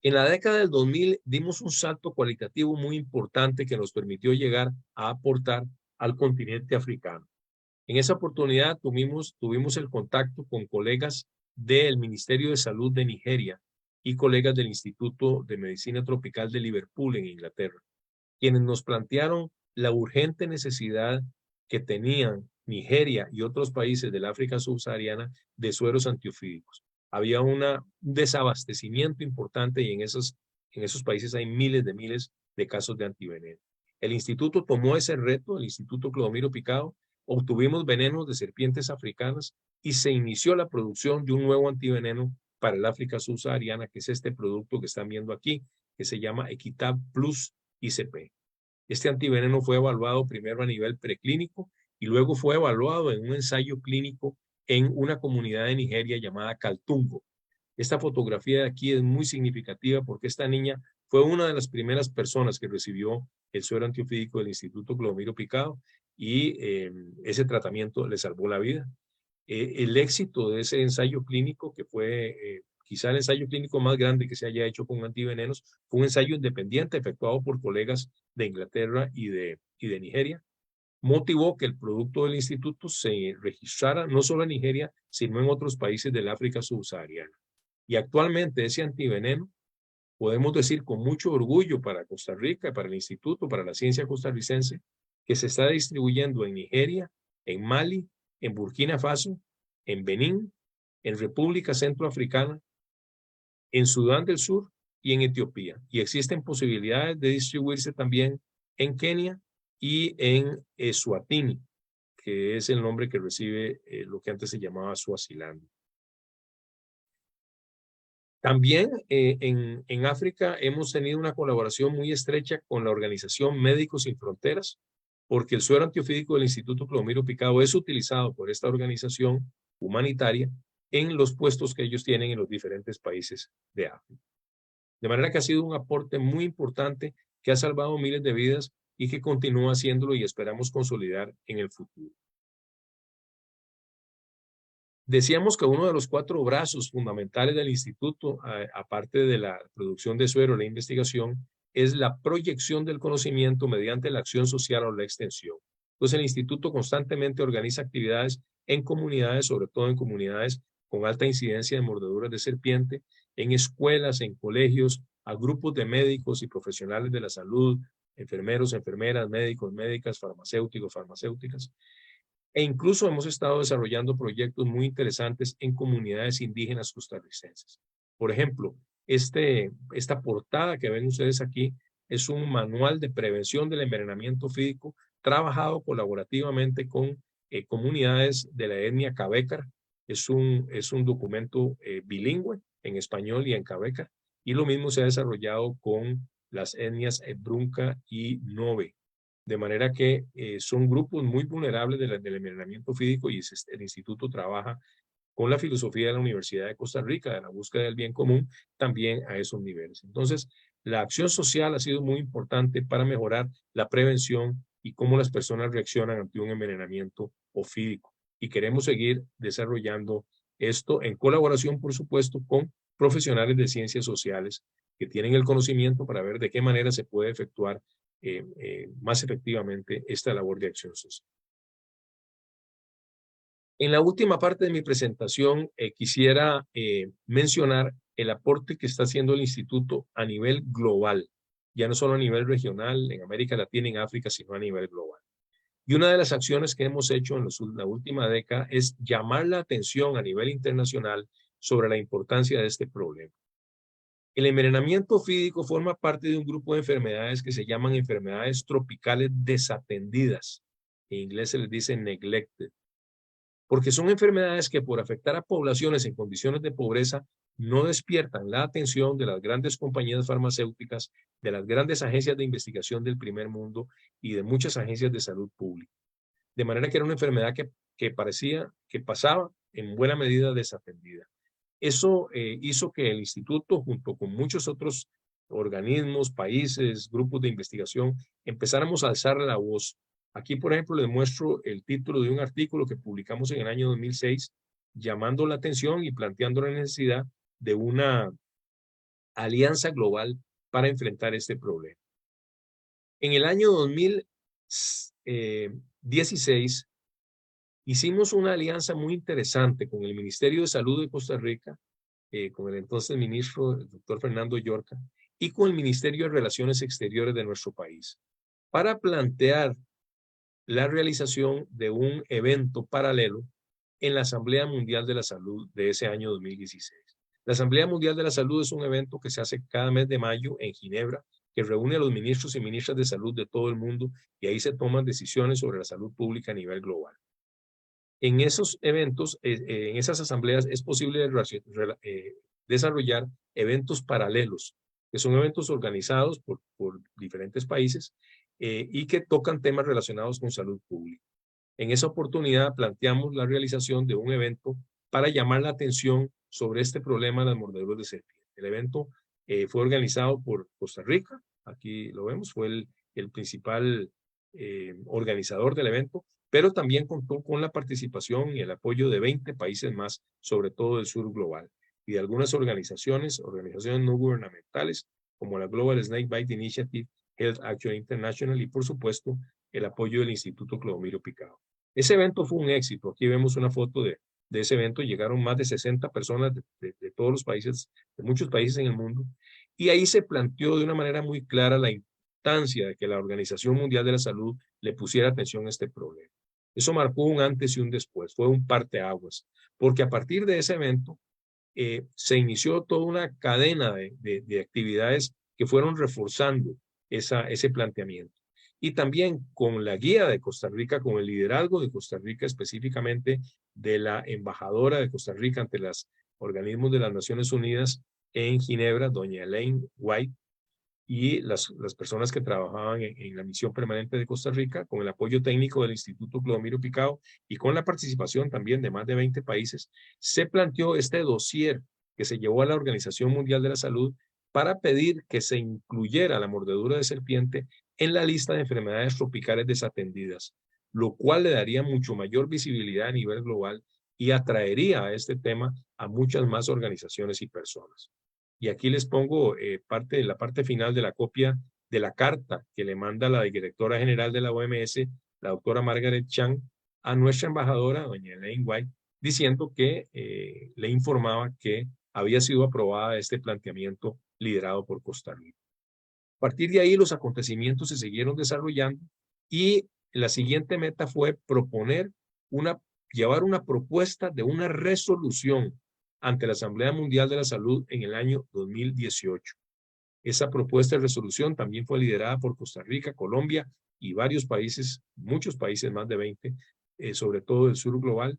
En la década del 2000 dimos un salto cualitativo muy importante que nos permitió llegar a aportar al continente africano. En esa oportunidad tuvimos el contacto con colegas del Ministerio de Salud de Nigeria y colegas del Instituto de Medicina Tropical de Liverpool en Inglaterra, quienes nos plantearon la urgente necesidad que tenían Nigeria y otros países del África subsahariana de sueros antiofídicos. Había un desabastecimiento importante y en esos países hay miles de casos de antiveneno. El instituto tomó ese reto, el Instituto Clodomiro Picado, obtuvimos venenos de serpientes africanas y se inició la producción de un nuevo antiveneno para el África subsahariana, que es este producto que están viendo aquí, que se llama Equitab Plus ICP. Este antiveneno fue evaluado primero a nivel preclínico y luego fue evaluado en un ensayo clínico en una comunidad de Nigeria llamada Kaltungo. Esta fotografía de aquí es muy significativa porque esta niña fue una de las primeras personas que recibió el suero antiofídico del Instituto Clodomiro Picado y ese tratamiento le salvó la vida. El éxito de ese ensayo clínico, que fue quizá el ensayo clínico más grande que se haya hecho con antivenenos, fue un ensayo independiente efectuado por colegas de Inglaterra y de Nigeria, motivó que el producto del instituto se registrara no solo en Nigeria, sino en otros países del África subsahariana. Y actualmente ese antiveneno, podemos decir con mucho orgullo para Costa Rica, para el instituto, para la ciencia costarricense, que se está distribuyendo en Nigeria, en Mali, en Burkina Faso, en Benín, en República Centroafricana, en Sudán del Sur y en Etiopía. Y existen posibilidades de distribuirse también en Kenia y en Eswatini, que es el nombre que recibe lo que antes se llamaba Suazilandia. También en África hemos tenido una colaboración muy estrecha con la organización Médicos Sin Fronteras, porque el suero antiofídico del Instituto Clodomiro Picado es utilizado por esta organización humanitaria en los puestos que ellos tienen en los diferentes países de África. De manera que ha sido un aporte muy importante que ha salvado miles de vidas y que continúa haciéndolo y esperamos consolidar en el futuro. Decíamos que uno de los 4 brazos fundamentales del instituto, aparte de la producción de suero, la investigación, es la proyección del conocimiento mediante la acción social o la extensión. Entonces el instituto constantemente organiza actividades en comunidades, sobre todo en comunidades con alta incidencia de mordeduras de serpiente, en escuelas, en colegios, a grupos de médicos y profesionales de la salud, enfermeros, enfermeras, médicos, médicas, farmacéuticos, farmacéuticas. E incluso hemos estado desarrollando proyectos muy interesantes en comunidades indígenas costarricenses. Por ejemplo, esta portada que ven ustedes aquí es un manual de prevención del envenenamiento fídico trabajado colaborativamente con comunidades de la etnia Cavécar. Es un documento bilingüe en español y en Cavécar. Y lo mismo se ha desarrollado con las etnias Brunca y Nove. De manera que son grupos muy vulnerables del envenenamiento fídico y el instituto trabaja con la filosofía de la Universidad de Costa Rica, de la búsqueda del bien común, también a esos niveles. Entonces, la acción social ha sido muy importante para mejorar la prevención y cómo las personas reaccionan ante un envenenamiento ofídico. Y queremos seguir desarrollando esto en colaboración, por supuesto, con profesionales de ciencias sociales que tienen el conocimiento para ver de qué manera se puede efectuar más efectivamente esta labor de acción social. En la última parte de mi presentación quisiera mencionar el aporte que está haciendo el instituto a nivel global, ya no solo a nivel regional, en América Latina, en África, sino a nivel global. Y una de las acciones que hemos hecho en la última década es llamar la atención a nivel internacional sobre la importancia de este problema. El envenenamiento fídico forma parte de un grupo de enfermedades que se llaman enfermedades tropicales desatendidas. En inglés se les dice neglected. Porque son enfermedades que por afectar a poblaciones en condiciones de pobreza no despiertan la atención de las grandes compañías farmacéuticas, de las grandes agencias de investigación del primer mundo y de muchas agencias de salud pública. De manera que era una enfermedad que parecía que pasaba en buena medida desatendida. Eso hizo que el instituto, junto con muchos otros organismos, países, grupos de investigación, empezáramos a alzar la voz. Aquí, por ejemplo, les muestro el título de un artículo que publicamos en el año 2006, llamando la atención y planteando la necesidad de una alianza global para enfrentar este problema. En el año 2016, hicimos una alianza muy interesante con el Ministerio de Salud de Costa Rica, con el entonces ministro, el doctor Fernando Llorca, y con el Ministerio de Relaciones Exteriores de nuestro país, para plantear la realización de un evento paralelo en la Asamblea Mundial de la Salud de ese año 2016. La Asamblea Mundial de la Salud es un evento que se hace cada mes de mayo en Ginebra, que reúne a los ministros y ministras de salud de todo el mundo, y ahí se toman decisiones sobre la salud pública a nivel global. En esos eventos, en esas asambleas, es posible desarrollar eventos paralelos, que son eventos organizados por diferentes países y que tocan temas relacionados con salud pública. En esa oportunidad planteamos la realización de un evento para llamar la atención sobre este problema de las mordeduras de serpiente. El evento fue organizado por Costa Rica, aquí lo vemos, fue el principal organizador del evento, pero también contó con la participación y el apoyo de 20 países más, sobre todo del sur global, y de algunas organizaciones no gubernamentales, como la Global Snake Bite Initiative, Health Action International y, por supuesto, el apoyo del Instituto Clodomiro Picado. Ese evento fue un éxito. Aquí vemos una foto de ese evento. Llegaron más de 60 personas de todos los países, de muchos países en el mundo, y ahí se planteó de una manera muy clara la importancia de que la Organización Mundial de la Salud le pusiera atención a este problema. Eso marcó un antes y un después, fue un parteaguas, porque a partir de ese evento se inició toda una cadena de actividades que fueron reforzando ese planteamiento. Y también con la guía de Costa Rica, con el liderazgo de Costa Rica, específicamente de la embajadora de Costa Rica ante los organismos de las Naciones Unidas en Ginebra, doña Elaine White, y las personas que trabajaban en la misión permanente de Costa Rica, con el apoyo técnico del Instituto Clodomiro Picado y con la participación también de más de 20 países, se planteó este dossier que se llevó a la Organización Mundial de la Salud para pedir que se incluyera la mordedura de serpiente en la lista de enfermedades tropicales desatendidas, lo cual le daría mucho mayor visibilidad a nivel global y atraería a este tema a muchas más organizaciones y personas. Y aquí les pongo la parte final de la copia de la carta que le manda la directora general de la OMS, la doctora Margaret Chan, a nuestra embajadora, doña Elaine White, diciendo que le informaba que había sido aprobada este planteamiento liderado por Costa Rica. A partir de ahí los acontecimientos se siguieron desarrollando y la siguiente meta fue llevar una propuesta de una resolución ante la Asamblea Mundial de la Salud en el año 2018. Esa propuesta de resolución también fue liderada por Costa Rica, Colombia y varios países, muchos países, más de 20, sobre todo del sur global.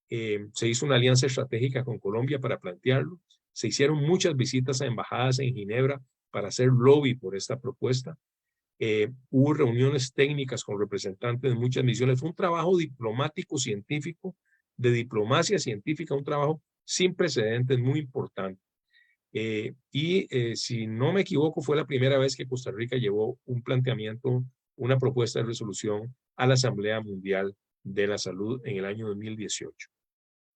Se hizo una alianza estratégica con Colombia para plantearlo. Se hicieron muchas visitas a embajadas en Ginebra para hacer lobby por esta propuesta. Hubo reuniones técnicas con representantes de muchas misiones. Fue un trabajo diplomático, científico, de diplomacia científica, un trabajo sin precedentes muy importante. Si no me equivoco, fue la primera vez que Costa Rica llevó un planteamiento, una propuesta de resolución a la Asamblea Mundial de la Salud en el año 2018.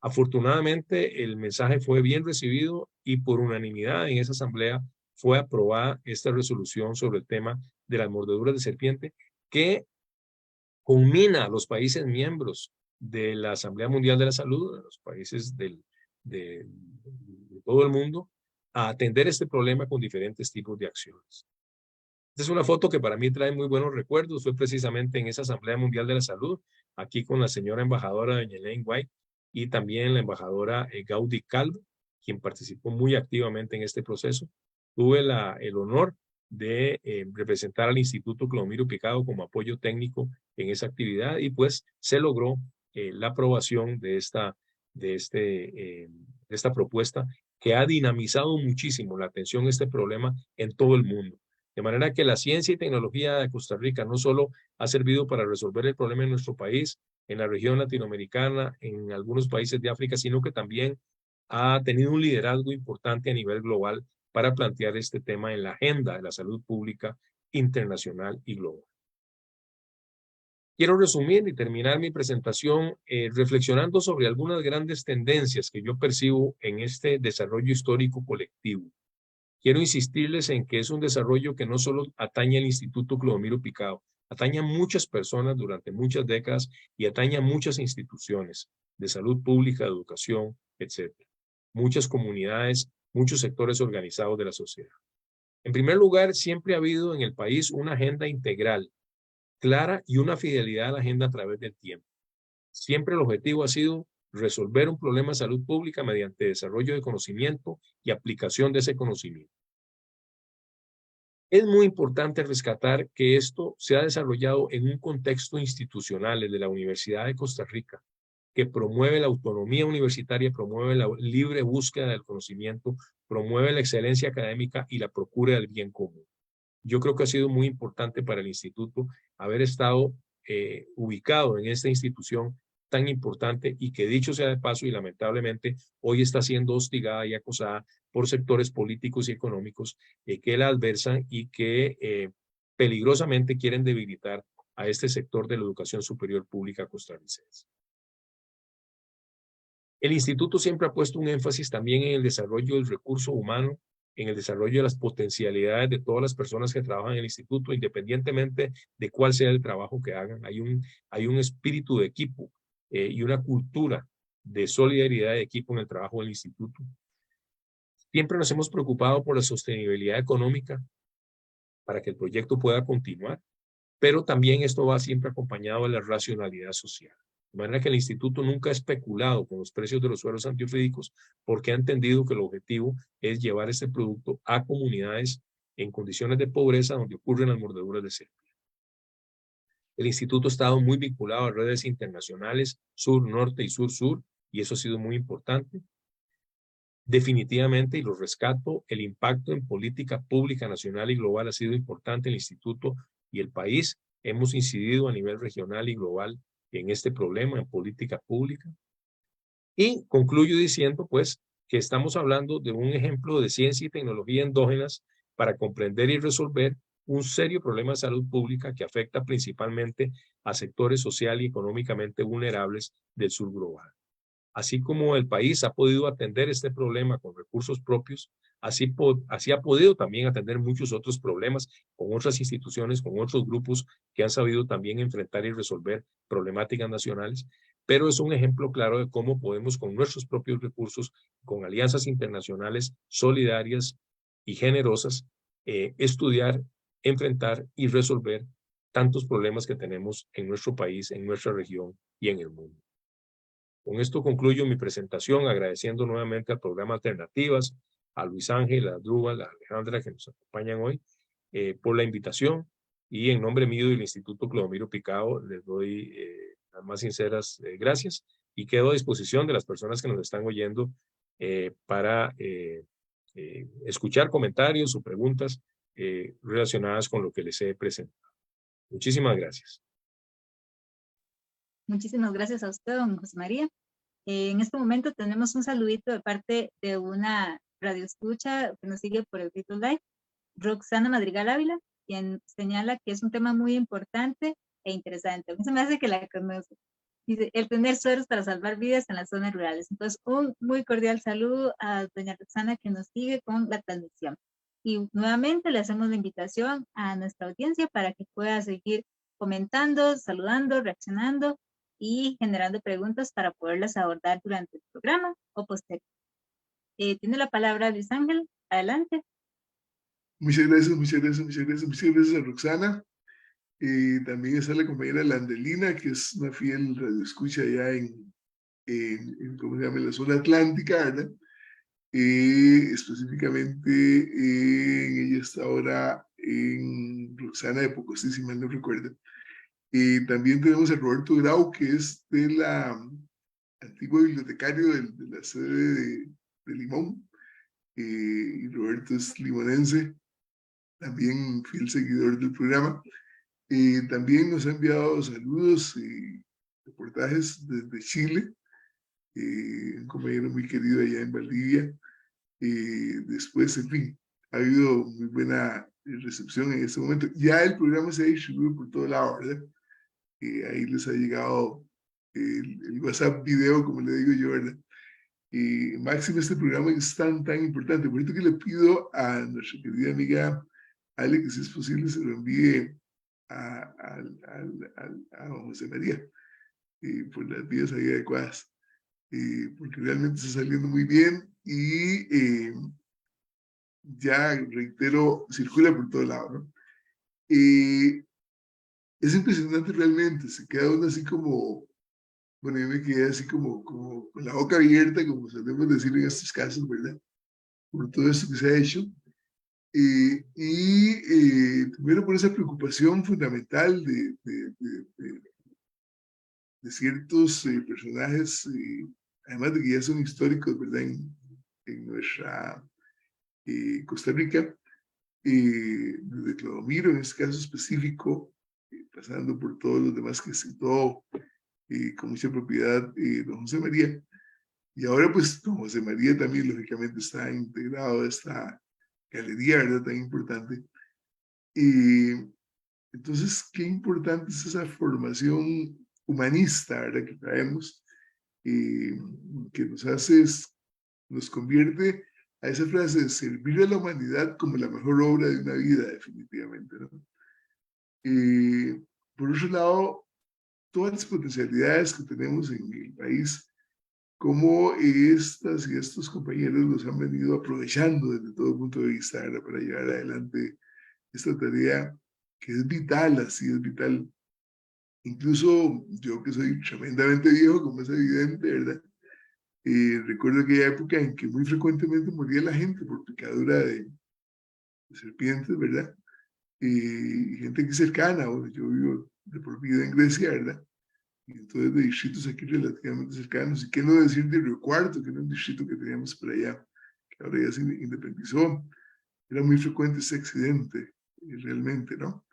Afortunadamente, el mensaje fue bien recibido y por unanimidad en esa asamblea fue aprobada esta resolución sobre el tema de las mordeduras de serpiente que conmina a los países miembros de la Asamblea Mundial de la Salud, a los países de todo el mundo, a atender este problema con diferentes tipos de acciones. Esta es una foto que para mí trae muy buenos recuerdos. Fue precisamente en esa Asamblea Mundial de la Salud, aquí con la señora embajadora doña Elaine White y también la embajadora Gaudí Calvo, quien participó muy activamente en este proceso. Tuve el honor de representar al Instituto Clodomiro Picado como apoyo técnico en esa actividad y pues se logró la aprobación de esta propuesta que ha dinamizado muchísimo la atención a este problema en todo el mundo. De manera que la ciencia y tecnología de Costa Rica no solo ha servido para resolver el problema en nuestro país, en la región latinoamericana, en algunos países de África, sino que también ha tenido un liderazgo importante a nivel global para plantear este tema en la agenda de la salud pública internacional y global. Quiero resumir y terminar mi presentación reflexionando sobre algunas grandes tendencias que yo percibo en este desarrollo histórico colectivo. Quiero insistirles en que es un desarrollo que no solo atañe al Instituto Clodomiro Picado, atañe a muchas personas durante muchas décadas y atañe a muchas instituciones de salud pública, de educación, etc. Muchas comunidades, muchos sectores organizados de la sociedad. En primer lugar, siempre ha habido en el país una agenda integral, clara y una fidelidad a la agenda a través del tiempo. Siempre el objetivo ha sido resolver un problema de salud pública mediante desarrollo de conocimiento y aplicación de ese conocimiento. Es muy importante rescatar que esto se ha desarrollado en un contexto institucional, el de la Universidad de Costa Rica, que promueve la autonomía universitaria, promueve la libre búsqueda del conocimiento, promueve la excelencia académica y la procura del bien común. Yo creo que ha sido muy importante para el instituto haber estado ubicado en esta institución tan importante y que, dicho sea de paso y lamentablemente hoy está siendo hostigada y acosada por sectores políticos y económicos que la adversan y que peligrosamente quieren debilitar a este sector de la educación superior pública costarricense. El instituto siempre ha puesto un énfasis también en el desarrollo del recurso humano, en el desarrollo de las potencialidades de todas las personas que trabajan en el instituto, independientemente de cuál sea el trabajo que hagan. Hay un espíritu de equipo y una cultura de solidaridad de equipo en el trabajo del instituto. Siempre nos hemos preocupado por la sostenibilidad económica para que el proyecto pueda continuar, pero también esto va siempre acompañado de la racionalidad social. De manera que el instituto nunca ha especulado con los precios de los suelos antiofídicos porque ha entendido que el objetivo es llevar este producto a comunidades en condiciones de pobreza donde ocurren las mordeduras de serpiente. El instituto ha estado muy vinculado a redes internacionales, sur-norte y sur-sur, y eso ha sido muy importante. Definitivamente, y lo rescato, el impacto en política pública nacional y global ha sido importante. El instituto y el país hemos incidido a nivel regional y global en este problema, en política pública. Y concluyo diciendo, pues, que estamos hablando de un ejemplo de ciencia y tecnología endógenas para comprender y resolver un serio problema de salud pública que afecta principalmente a sectores social y económicamente vulnerables del sur global. así como el país ha podido atender este problema con recursos propios, así ha podido también atender muchos otros problemas con otras instituciones, con otros grupos que han sabido también enfrentar y resolver problemáticas nacionales, pero es un ejemplo claro de cómo podemos con nuestros propios recursos, con alianzas internacionales solidarias y generosas, estudiar, enfrentar y resolver tantos problemas que tenemos en nuestro país, en nuestra región y en el mundo. Con esto concluyo mi presentación, agradeciendo nuevamente al programa Alternativas, a Luis Ángel, a Drúbal, a Alejandra que nos acompañan hoy, por la invitación, y en nombre mío y del Instituto Clodomiro Picado les doy las más sinceras gracias y quedo a disposición de las personas que nos están oyendo para escuchar comentarios o preguntas relacionadas con lo que les he presentado. Muchísimas gracias. Muchísimas gracias a usted, don José María. En este momento tenemos un saludito de parte de una radioescucha que nos sigue por el Facebook Live, Roxana Madrigal Ávila, quien señala que es un tema muy importante e interesante. A mí se me hace que la conoce. Dice, el tener sueros para salvar vidas en las zonas rurales. Entonces, un muy cordial saludo a doña Roxana que nos sigue con la transmisión. Y nuevamente le hacemos la invitación a nuestra audiencia para que pueda seguir comentando, saludando, reaccionando y generando preguntas para poderlas abordar durante el programa o posterior. Tiene la palabra Luis Ángel. Adelante. Muchas gracias, muchas gracias, muchas gracias, muchas gracias a Roxana. También está la compañera Landelina, que es una fiel radioescucha allá ¿cómo se llama? En la zona atlántica, ¿verdad? Específicamente, ella está ahora en Roxana de Pocosí, si mal no recuerdo. También tenemos a Roberto Grau, que es de la antiguo bibliotecario de la sede de Limón. Y Roberto es limonense, también fiel seguidor del programa. También nos ha enviado saludos y reportajes desde Chile, un compañero muy querido allá en Valdivia. Después, en fin, ha habido muy buena recepción en este momento. Ya el programa se ha distribuido por todo lado, ¿verdad? Ahí les ha llegado el WhatsApp video, como le digo yo, ¿verdad? Máximo, este programa es tan importante. Por eso que le pido a nuestra querida amiga Ale que si es posible se lo envíe a José María por las vías ahí adecuadas, porque realmente está saliendo muy bien y ya reitero, circula por todo lado, ¿no? Es impresionante realmente, se queda uno así como, bueno, yo me quedé así como con la boca abierta, como solemos decir en estos casos, ¿verdad? Por todo esto que se ha hecho. Primero por esa preocupación fundamental de ciertos personajes, además de que ya son históricos, ¿verdad? En nuestra Costa Rica, desde Clodomiro, en este caso específico, pasando por todos los demás que citó con mucha propiedad don José María. Y ahora, pues, don José María también, lógicamente, está integrado a esta galería, ¿verdad? Tan importante. Entonces, qué importante es esa formación humanista, ¿verdad? Que traemos, que nos convierte a esa frase de servir a la humanidad como la mejor obra de una vida, definitivamente, ¿no? Por otro lado, todas las potencialidades que tenemos en el país, cómo estas y estos compañeros los han venido aprovechando desde todo punto de vista, ¿verdad? Para llevar adelante esta tarea que es vital, así es vital. Incluso yo que soy tremendamente viejo, como es evidente, ¿verdad? Recuerdo aquella época en que muy frecuentemente moría la gente por picadura de serpientes, ¿verdad? Y gente que es cercana, bueno, yo vivo de por vida en Grecia, ¿verdad? Y entonces de distritos aquí relativamente cercanos, y qué no decir de Río Cuarto, que era un distrito que teníamos por allá, que ahora ya se independizó. Era muy frecuente ese accidente, realmente, ¿no?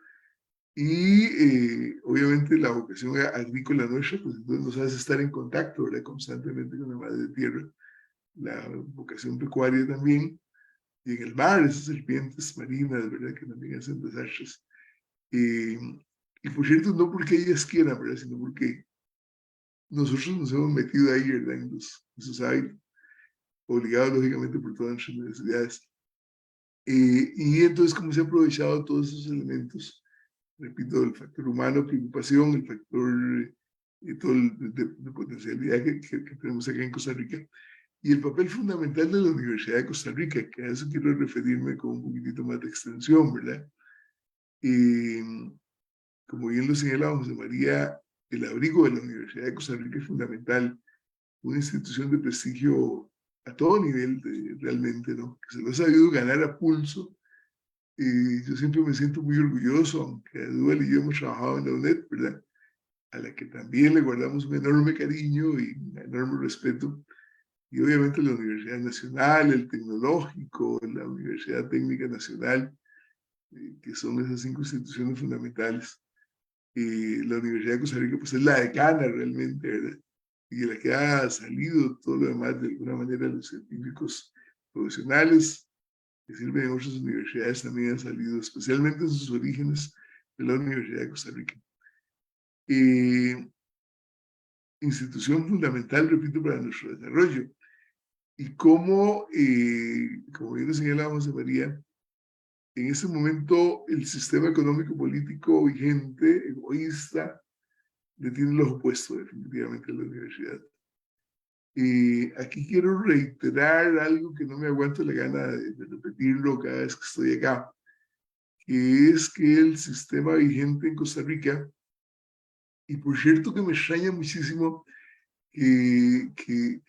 Y obviamente la vocación agrícola nuestra, pues entonces nos hace estar en contacto, ¿verdad? Constantemente con la madre tierra. La vocación pecuaria también, y en el mar, esas serpientes marinas, ¿verdad? Que también hacen desastres. Y por cierto, no porque ellas quieran, ¿verdad? Sino porque nosotros nos hemos metido ahí, ¿verdad? En esos hábitos, obligados lógicamente por todas nuestras necesidades. Y entonces, ¿cómo se ha aprovechado todos esos elementos? Repito, el factor humano, preocupación, el factor, todo el de potencialidad que tenemos acá en Costa Rica, y el papel fundamental de la Universidad de Costa Rica, que a eso quiero referirme con un poquitito más de extensión, ¿verdad? Como bien lo señalaba José María, el abrigo de la Universidad de Costa Rica es fundamental, una institución de prestigio a todo nivel, realmente, ¿no? Que se lo ha sabido ganar a pulso. Yo siempre me siento muy orgulloso, aunque Dual y yo hemos trabajado en la UNED, ¿verdad? A la que también le guardamos un enorme cariño y un enorme respeto. Y obviamente la Universidad Nacional, el Tecnológico, la Universidad Técnica Nacional, que son esas 5 instituciones fundamentales. La Universidad de Costa Rica pues es la decana realmente, ¿verdad? Y de la que ha salido todo lo demás, de alguna manera, los científicos profesionales que sirven en otras universidades también han salido, especialmente en sus orígenes, de la Universidad de Costa Rica. Institución fundamental, repito, para nuestro desarrollo. Y cómo, como bien lo señalaba José María, en ese momento el sistema económico-político vigente, egoísta, le tiene los opuestos definitivamente a la universidad. Aquí quiero reiterar algo que no me aguanto la gana de repetirlo cada vez que estoy acá, que es que el sistema vigente en Costa Rica, y por cierto que me extraña muchísimo que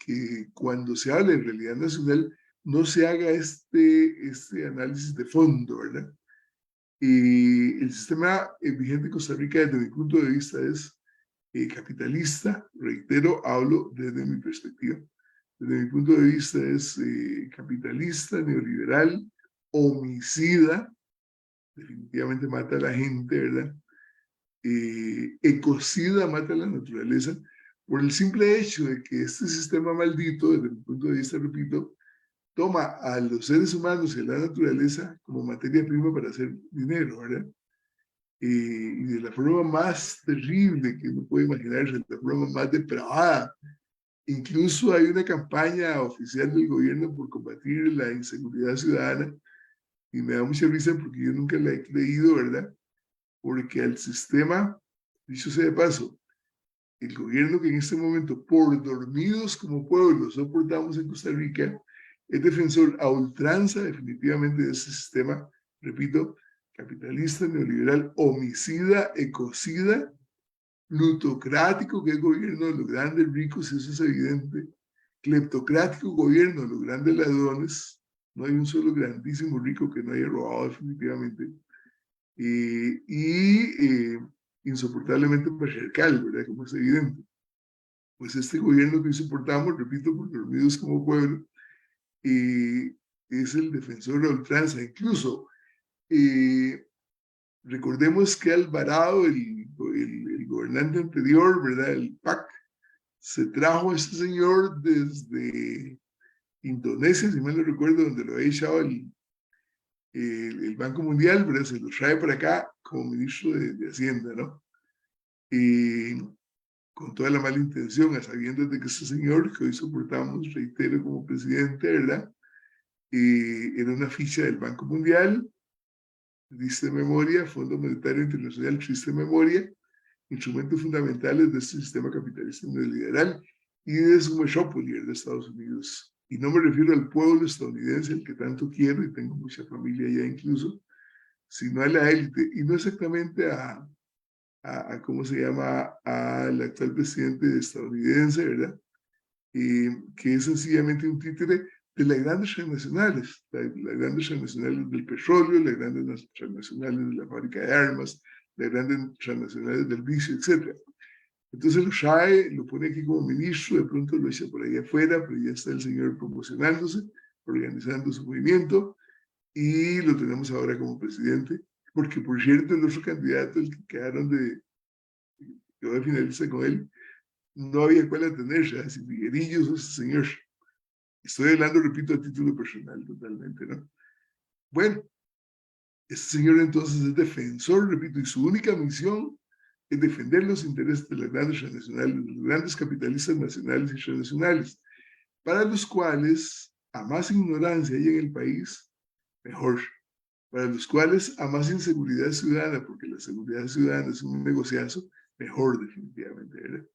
cuando se habla de realidad nacional no se haga este análisis de fondo, ¿verdad? El sistema vigente en Costa Rica, desde mi punto de vista, es capitalista, reitero, hablo desde mi perspectiva. Desde mi punto de vista es capitalista, neoliberal, homicida, definitivamente mata a la gente, ¿verdad? Ecocida, mata a la naturaleza, por el simple hecho de que este sistema maldito, desde mi punto de vista, repito, toma a los seres humanos y a la naturaleza como materia prima para hacer dinero, ¿verdad? Y de la forma más terrible que uno puede imaginarse, de la forma más depravada. Incluso hay una campaña oficial del gobierno por combatir la inseguridad ciudadana, y me da mucha risa porque yo nunca la he creído, ¿verdad? Porque al sistema, dicho sea de paso, el gobierno que en este momento, por dormidos como pueblo, soportamos en Costa Rica, es defensor a ultranza definitivamente de ese sistema, repito, capitalista, neoliberal, homicida, ecocida, plutocrático, que es gobierno de los grandes ricos, eso es evidente, cleptocrático, gobierno de los grandes ladrones, no hay un solo grandísimo rico que no haya robado definitivamente, insoportablemente patriarcal, ¿verdad? Como es evidente. Pues este gobierno que soportamos, repito, por dormidos como pueblo, es el defensor a ultranza. Incluso, recordemos que Alvarado, el gobernante anterior, ¿verdad? El PAC, se trajo a este señor desde Indonesia, si mal no recuerdo, donde lo había echado el Banco Mundial, ¿verdad? Se lo trae para acá como ministro de Hacienda, ¿no? Con toda la mala intención, a sabiendas de que ese señor que hoy soportamos, reitero, como presidente, ¿verdad? Era una ficha del Banco Mundial, triste memoria, Fondo Monetario Internacional, triste memoria, instrumentos fundamentales de este sistema capitalista neoliberal y de su metrópoli de Estados Unidos. Y no me refiero al pueblo estadounidense, al que tanto quiero, y tengo mucha familia allá incluso, sino a la élite, y no exactamente a ¿cómo se llama?, al actual presidente estadounidense, ¿verdad? Que es sencillamente un títere de las grandes transnacionales, las grandes transnacionales del petróleo, las grandes transnacionales de la fábrica de armas, las grandes transnacionales del vicio, etc. Entonces lo trae, lo pone aquí como ministro, de pronto lo echa por ahí afuera, pero ya está el señor promocionándose, organizando su movimiento, y lo tenemos ahora como presidente, porque por cierto el otro candidato, el que quedaron yo de finalista con él, no había cuál atenerse, así Figuerillos o ese señor. Estoy hablando, repito, a título personal totalmente, ¿no? Bueno, este señor entonces es defensor, repito, y su única misión es defender los intereses de las grandes transnacionales, de los grandes capitalistas nacionales y transnacionales, para los cuales a más ignorancia hay en el país, mejor. Para los cuales a más inseguridad ciudadana, porque la seguridad ciudadana es un negociazo, mejor definitivamente, ¿verdad?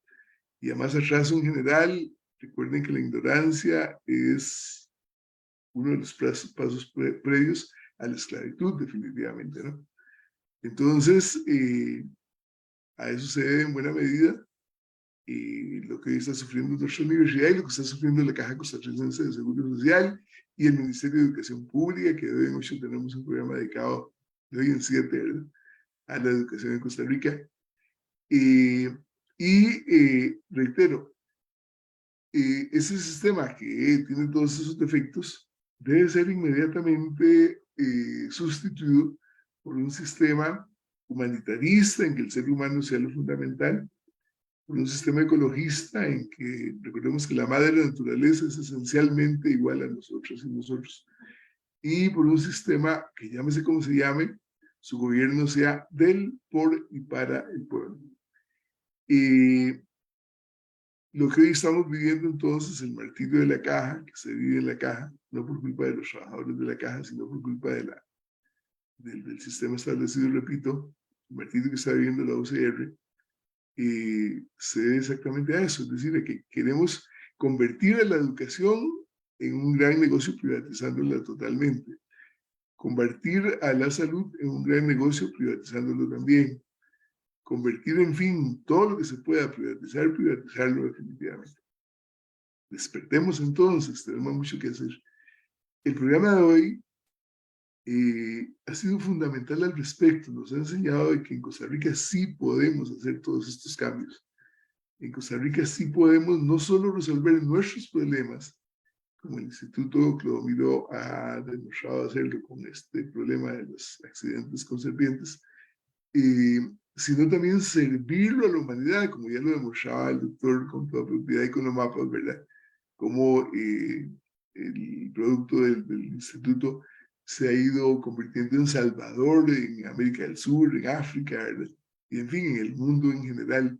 Y a más atraso en general, recuerden que la ignorancia es uno de los pasos previos a la esclavitud, definitivamente, ¿no? Entonces, a eso se debe en buena medida lo que hoy está sufriendo nuestra universidad y lo que está sufriendo la Caja Costarricense de Seguro Social y el Ministerio de Educación Pública, que hoy en 8 tenemos un programa dedicado de hoy en 7, ¿verdad?, a la educación en Costa Rica. Reitero, ese sistema que tiene todos esos defectos debe ser inmediatamente sustituido por un sistema humanitarista en que el ser humano sea lo fundamental, por un sistema ecologista en que recordemos que la madre naturaleza es esencialmente igual a nosotros y nosotros, y por un sistema que llámese como se llame, su gobierno sea del, por y para el pueblo. Lo que hoy estamos viviendo entonces, el martirio de la caja, que se vive en la caja, no por culpa de los trabajadores de la caja, sino por culpa de del sistema establecido, repito, el martirio que está viviendo la UCR, se debe exactamente a eso, es decir, a que queremos convertir a la educación en un gran negocio privatizándola totalmente, convertir a la salud en un gran negocio privatizándolo también, convertir, en fin, todo lo que se pueda privatizar, privatizarlo definitivamente. Despertemos entonces, tenemos mucho que hacer. El programa de hoy ha sido fundamental al respecto, nos ha enseñado de que en Costa Rica sí podemos hacer todos estos cambios. En Costa Rica sí podemos no solo resolver nuestros problemas, como el Instituto Clodomiro ha demostrado hacerlo con este problema de los accidentes con serpientes, sino también servirlo a la humanidad, como ya lo demostraba el doctor con toda propiedad y con los mapas, ¿verdad? Como el producto del instituto se ha ido convirtiendo en Salvador, en América del Sur, en África, ¿verdad?, y en fin, en el mundo en general.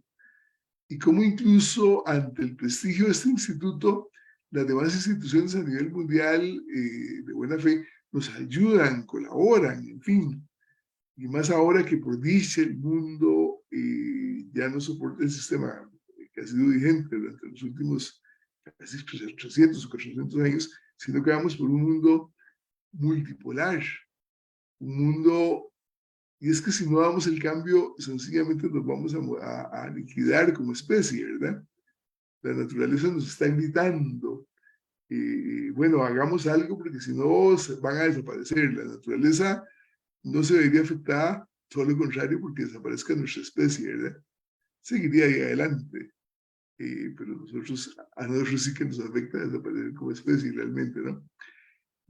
Y como incluso ante el prestigio de este instituto, las demás instituciones a nivel mundial de buena fe nos ayudan, colaboran, en fin. Y más ahora que por dicha el mundo ya no soporta el sistema que ha sido vigente durante los últimos casi 300 o 400 años, sino que vamos por un mundo multipolar, un mundo, y es que si no damos el cambio, sencillamente nos vamos a liquidar como especie, ¿verdad? La naturaleza nos está gritando, bueno, hagamos algo porque si no van a desaparecer. La naturaleza no se vería afectada, todo lo contrario, porque desaparezca nuestra especie, ¿verdad? Seguiría ahí adelante, pero a nosotros sí que nos afecta desaparecer como especie realmente, ¿no?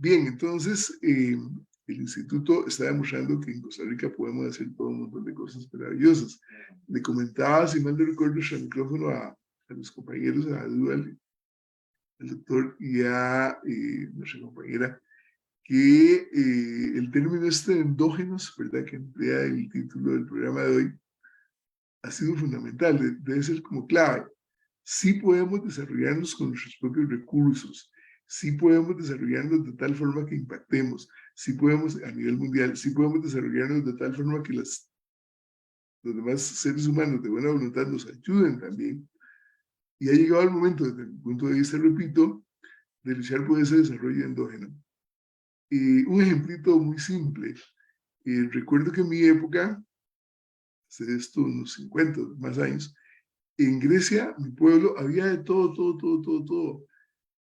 Bien, entonces, el instituto está demostrando que en Costa Rica podemos hacer todo un montón de cosas maravillosas. Le comentaba, si mal no recuerdo, el micrófono a los compañeros, a Dual, al doctor y a nuestra compañera, que el término este de endógenos, ¿verdad?, que emplea el título del programa de hoy, ha sido fundamental, debe ser como clave. Sí podemos desarrollarnos con nuestros propios recursos, sí podemos desarrollarnos de tal forma que impactemos, sí podemos, a nivel mundial, sí podemos desarrollarnos de tal forma que los demás seres humanos de buena voluntad nos ayuden también. Y ha llegado el momento, desde mi punto de vista, repito, de luchar por ese desarrollo endógeno. Un ejemplito muy simple. Recuerdo que en mi época, hace esto unos 50 más años, en Grecia, mi pueblo, había de todo, todo.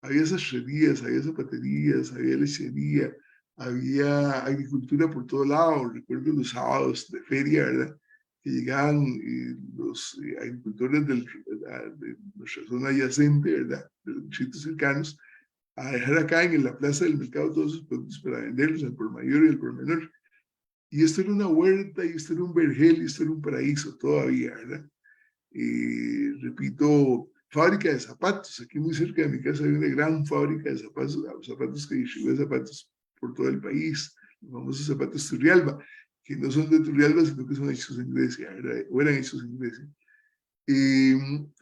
Había sastrerías, había zapaterías, había lechería, había agricultura por todo lado. Recuerdo los sábados de feria, ¿verdad?, que llegaban los agricultores de nuestra zona adyacente, ¿verdad?, de los distritos cercanos, a dejar acá en la plaza del mercado todos sus productos para venderlos al por mayor y al por menor. Y esto era una huerta, y esto era un vergel, y esto era un paraíso todavía, ¿verdad? Repito, fábrica de zapatos. Aquí muy cerca de mi casa hay una gran fábrica de zapatos que distribuye zapatos por todo el país, los famosos zapatos Turrialba, que no son de Turrialba, sino que son hechos en Grecia, ¿verdad? O eran hechos en Grecia.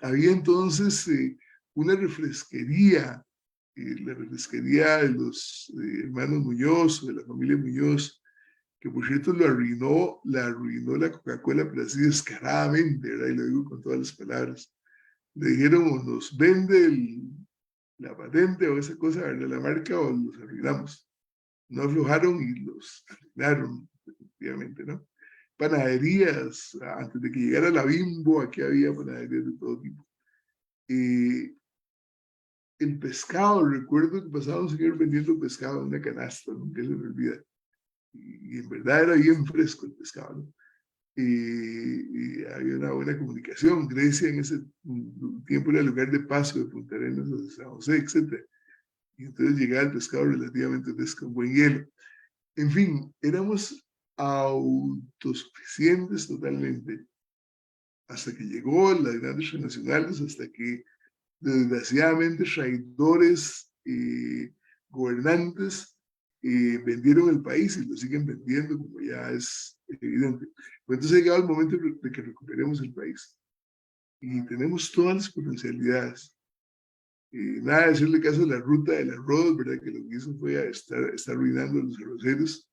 Había entonces una refresquería, la refresquería de los hermanos Muñoz, o de la familia Muñoz, que por cierto la arruinó la Coca-Cola, pero así descaradamente, ¿verdad? Y lo digo con todas las palabras. Le dijeron, o nos vende la patente o esa cosa, ¿verdad? La marca, o los arruinamos. No aflojaron y los arruinaron, efectivamente, ¿no? Panaderías, antes de que llegara la Bimbo, aquí había panaderías de todo tipo. El pescado, recuerdo que pasaba un señor vendiendo pescado en una canasta, nunca se me olvida. Y en verdad era bien fresco el pescado, ¿no? Y había una buena comunicación. Grecia en ese tiempo era el lugar de paso de Punta Arenas a San José, etc. Y entonces llegaba el pescado relativamente fresco, con buen hielo. En fin, éramos autosuficientes totalmente, hasta que llegó las grandes transnacionales, hasta que desgraciadamente traidores gobernantes vendieron el país y lo siguen vendiendo, como ya es evidente. Pues entonces ha llegado el momento de que recuperemos el país y tenemos todas las potencialidades. Nada de hacerle caso a la ruta del arroz, ¿verdad? Que lo que hizo fue estar arruinando a los arroceros.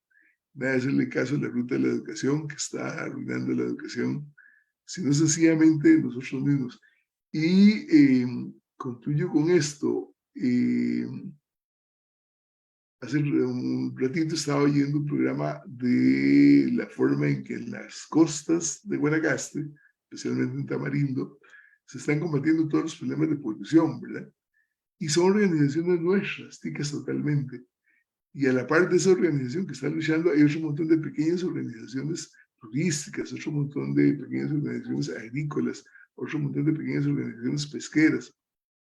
Nada de hacerle caso a la ruta de la educación, que está arruinando la educación, sino sencillamente nosotros mismos. Y concluyo con esto. Hace un ratito estaba oyendo un programa de la forma en que en las costas de Guanacaste, especialmente en Tamarindo, se están combatiendo todos los problemas de polución, ¿verdad? Y son organizaciones nuestras, ticas totalmente. Y a la par de esa organización que está luchando, hay otro montón de pequeñas organizaciones turísticas, otro montón de pequeñas organizaciones agrícolas, otro montón de pequeñas organizaciones pesqueras.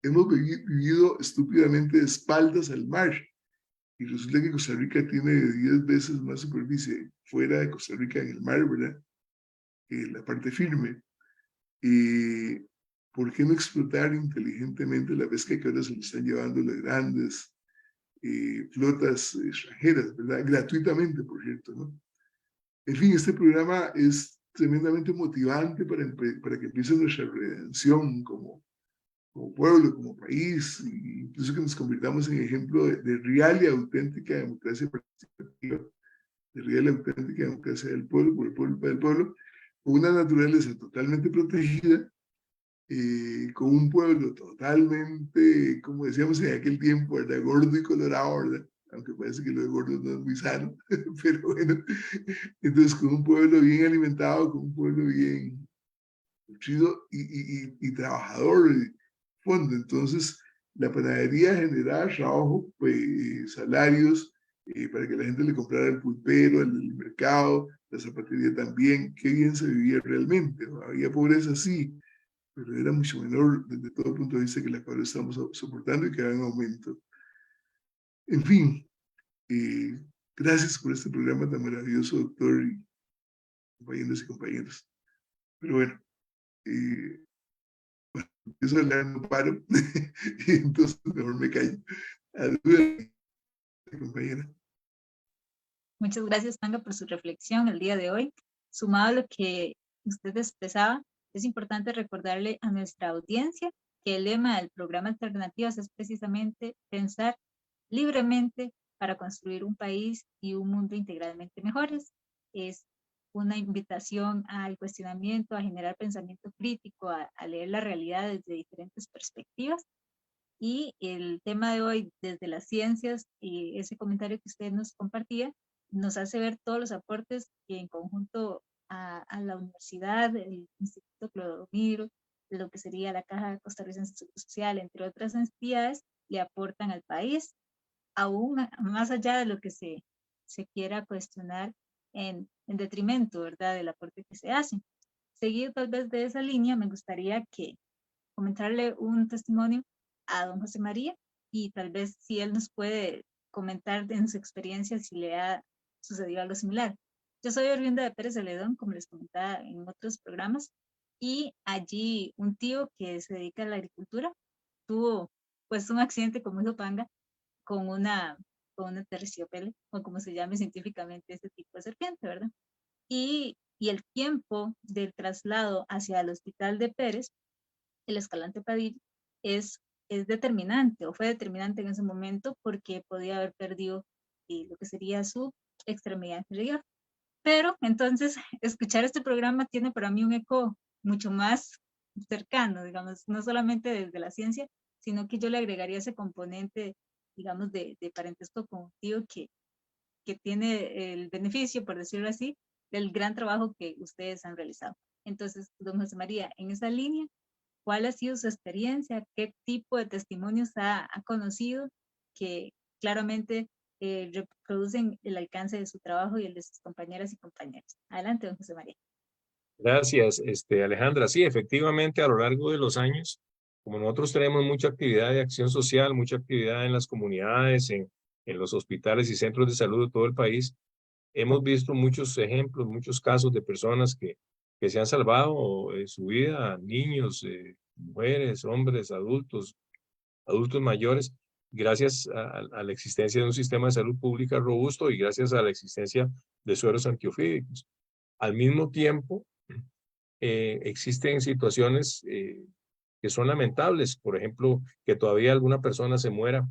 Hemos vivido estúpidamente de espaldas al mar. Y resulta que Costa Rica tiene 10 veces más superficie fuera de Costa Rica en el mar, ¿verdad? La parte firme. ¿Por qué no explotar inteligentemente la pesca que ahora se le están llevando las grandes flotas extranjeras, ¿verdad? Gratuitamente, por cierto, ¿no? En fin, este programa es tremendamente motivante para que empiece nuestra redención como pueblo, como país, e incluso que nos convirtamos en ejemplo de real y auténtica democracia participativa, de real y auténtica democracia del pueblo, por el pueblo, para el pueblo, con una naturaleza totalmente protegida, con un pueblo totalmente, como decíamos en aquel tiempo, ¿verdad? Gordo y colorado, ¿verdad? Aunque parece que lo de gordo no es muy sano, pero bueno, entonces con un pueblo bien alimentado, con un pueblo bien nutrido y trabajador, fondo. Entonces, la panadería generaba trabajo, pues, salarios, para que la gente le comprara el pulpero, el mercado, la zapatería también. Qué bien se vivía realmente, ¿no? Había pobreza, sí, pero era mucho menor desde todo punto de vista que la cual estamos soportando y que va en aumento. En fin, gracias por este programa tan maravilloso, doctor, y compañeros y compañeras. Pero bueno, eso hablar no paro, y entonces mejor me callo. Ayúdame, compañera. Muchas gracias, Tanga, por su reflexión el día de hoy. Sumado a lo que usted expresaba, es importante recordarle a nuestra audiencia que el lema del programa Alternativas es precisamente pensar libremente para construir un país y un mundo integralmente mejores. Es una invitación al cuestionamiento, a generar pensamiento crítico, a leer la realidad desde diferentes perspectivas. Y el tema de hoy, desde las ciencias, y ese comentario que usted nos compartía, nos hace ver todos los aportes que en conjunto a la universidad, el Instituto Clodomiro, lo que sería la Caja Costarricense de Seguro Social, entre otras entidades, le aportan al país, aún más allá de lo que se quiera cuestionar en detrimento, ¿verdad?, del aporte que se hace. Seguido tal vez de esa línea, me gustaría comentarle un testimonio a don José María y tal vez si él nos puede comentar en su experiencia si le ha sucedido algo similar. Yo soy oriunda de Pérez Celedón, como les comentaba en otros programas, y allí un tío que se dedica a la agricultura tuvo pues un accidente, como hizo Panga, con una terciopelo, o como se llame científicamente ese tipo de serpiente, ¿verdad? y el tiempo del traslado hacia el hospital de Pérez, el Escalante Padilla, es determinante o fue determinante en ese momento porque podía haber perdido lo que sería su extremidad inferior. Pero entonces escuchar este programa tiene para mí un eco mucho más cercano, digamos, no solamente desde la ciencia, sino que yo le agregaría ese componente, digamos, de parentesco cognitivo que tiene el beneficio, por decirlo así, del gran trabajo que ustedes han realizado. Entonces, don José María, en esa línea, ¿cuál ha sido su experiencia? ¿Qué tipo de testimonios ha conocido que claramente reproducen el alcance de su trabajo y el de sus compañeras y compañeros? Adelante, don José María. Gracias, Alejandra. Sí, efectivamente, a lo largo de los años, como nosotros tenemos mucha actividad de acción social, mucha actividad en las comunidades, en los hospitales y centros de salud de todo el país, hemos visto muchos ejemplos, muchos casos de personas que se han salvado su vida, niños, mujeres, hombres, adultos mayores, gracias a la existencia de un sistema de salud pública robusto y gracias a la existencia de sueros antiofídicos. Al mismo tiempo, existen situaciones que son lamentables, por ejemplo, que todavía alguna persona se muera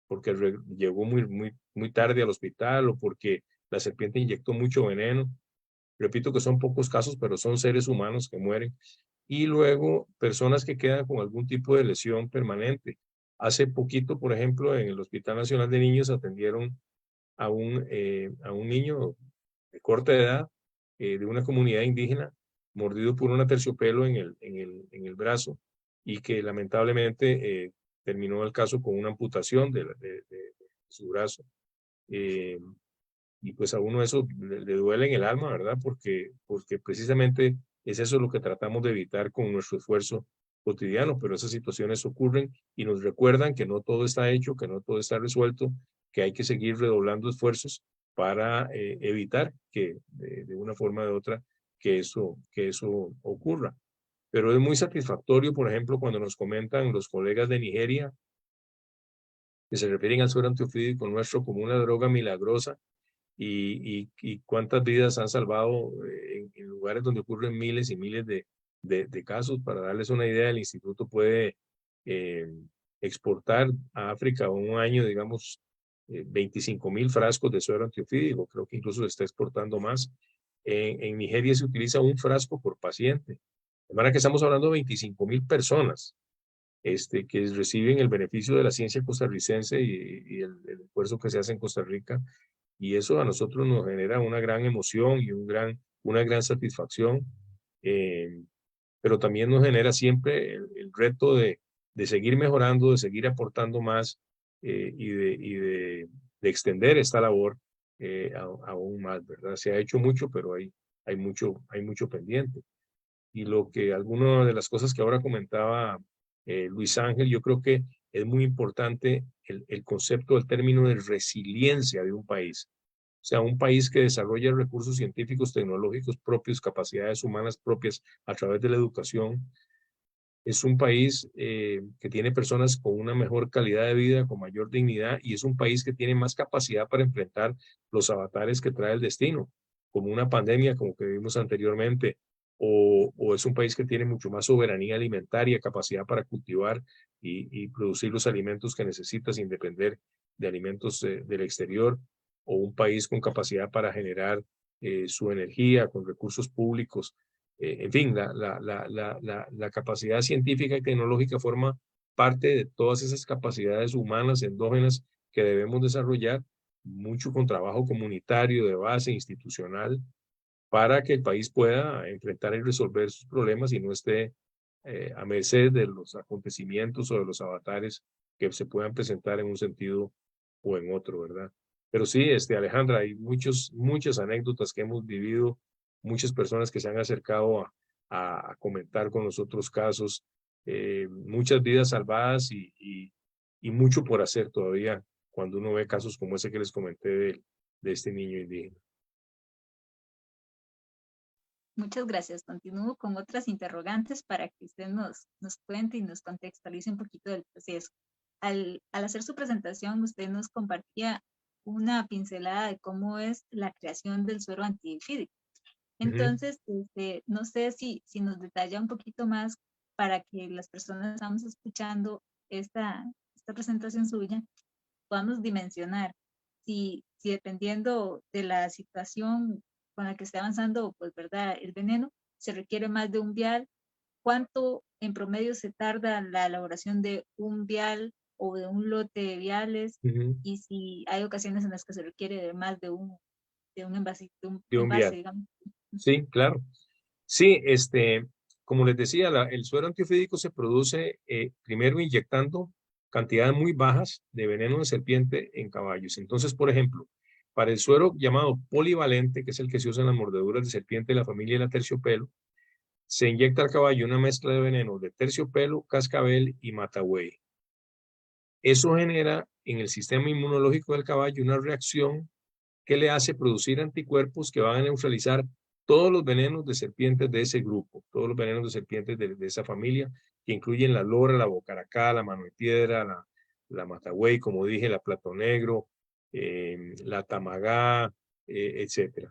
porque llegó muy tarde al hospital o porque la serpiente inyectó mucho veneno. Repito que son pocos casos, pero son seres humanos que mueren. Y luego personas que quedan con algún tipo de lesión permanente. Hace poquito, por ejemplo, en el Hospital Nacional de Niños atendieron a un niño de corta edad de una comunidad indígena mordido por un aterciopelo en el brazo y que lamentablemente terminó el caso con una amputación de su brazo. Y pues a uno eso le duele en el alma, ¿verdad? Porque precisamente es eso lo que tratamos de evitar con nuestro esfuerzo cotidiano, pero esas situaciones ocurren y nos recuerdan que no todo está hecho, que no todo está resuelto, que hay que seguir redoblando esfuerzos para evitar que de una forma o de otra que eso ocurra. Pero es muy satisfactorio, por ejemplo, cuando nos comentan los colegas de Nigeria que se refieren al suero antiofídico nuestro como una droga milagrosa y cuántas vidas han salvado en lugares donde ocurren miles y miles de casos. Para darles una idea, el instituto puede exportar a África un año, digamos, 25.000 frascos de suero antiofídico. Creo que incluso se está exportando más. En Nigeria se utiliza un frasco por paciente. De manera que estamos hablando de 25.000 personas que reciben el beneficio de la ciencia costarricense y el esfuerzo que se hace en Costa Rica. Y eso a nosotros nos genera una gran emoción y una gran satisfacción, pero también nos genera siempre el reto de seguir mejorando, de seguir aportando más y de extender esta labor aún más, ¿verdad? Se ha hecho mucho, pero hay mucho pendiente. Y algunas de las cosas que ahora comentaba Luis Ángel, yo creo que es muy importante el concepto del término de resiliencia de un país. O sea, un país que desarrolla recursos científicos, tecnológicos propios, capacidades humanas propias a través de la educación, es un país que tiene personas con una mejor calidad de vida, con mayor dignidad, y es un país que tiene más capacidad para enfrentar los avatares que trae el destino, como una pandemia como que vimos anteriormente, o es un país que tiene mucho más soberanía alimentaria, capacidad para cultivar y producir los alimentos que necesita sin depender de alimentos del exterior, o un país con capacidad para generar su energía con recursos públicos. En fin, la capacidad científica y tecnológica forma parte de todas esas capacidades humanas endógenas que debemos desarrollar, mucho con trabajo comunitario, de base, institucional, para que el país pueda enfrentar y resolver sus problemas y no esté a merced de los acontecimientos o de los avatares que se puedan presentar en un sentido o en otro, ¿verdad? Pero sí, Alejandra, hay muchas anécdotas que hemos vivido, muchas personas que se han acercado a comentar con nosotros casos, muchas vidas salvadas y mucho por hacer todavía cuando uno ve casos como ese que les comenté de este niño indígena. Muchas gracias. Continúo con otras interrogantes para que usted nos cuente y nos contextualice un poquito del proceso. Al hacer su presentación, usted nos compartía una pincelada de cómo es la creación del suero antiofídico. Entonces, no sé si nos detalla un poquito más para que las personas que estamos escuchando esta presentación suya podamos dimensionar si dependiendo de la situación con la que esté avanzando, pues, ¿verdad? El veneno, se requiere más de un vial. ¿Cuánto en promedio se tarda la elaboración de un vial o de un lote de viales? Y si hay ocasiones en las que se requiere de más de un envase, De un vial. digamos. Sí, claro. Sí, como les decía, el suero antiofídico se produce primero inyectando cantidades muy bajas de veneno de serpiente en caballos. Entonces, por ejemplo, para el suero llamado polivalente, que es el que se usa en las mordeduras de serpiente de la familia de la terciopelo, se inyecta al caballo una mezcla de veneno de terciopelo, cascabel y matabuey. Eso genera en el sistema inmunológico del caballo una reacción que le hace producir anticuerpos que van a neutralizar todos los venenos de serpientes de ese grupo, todos los venenos de serpientes de esa familia, que incluyen la lora, la bocaracá, la mano de piedra, la matagüey, como dije, la plato negro, la tamagá, etc.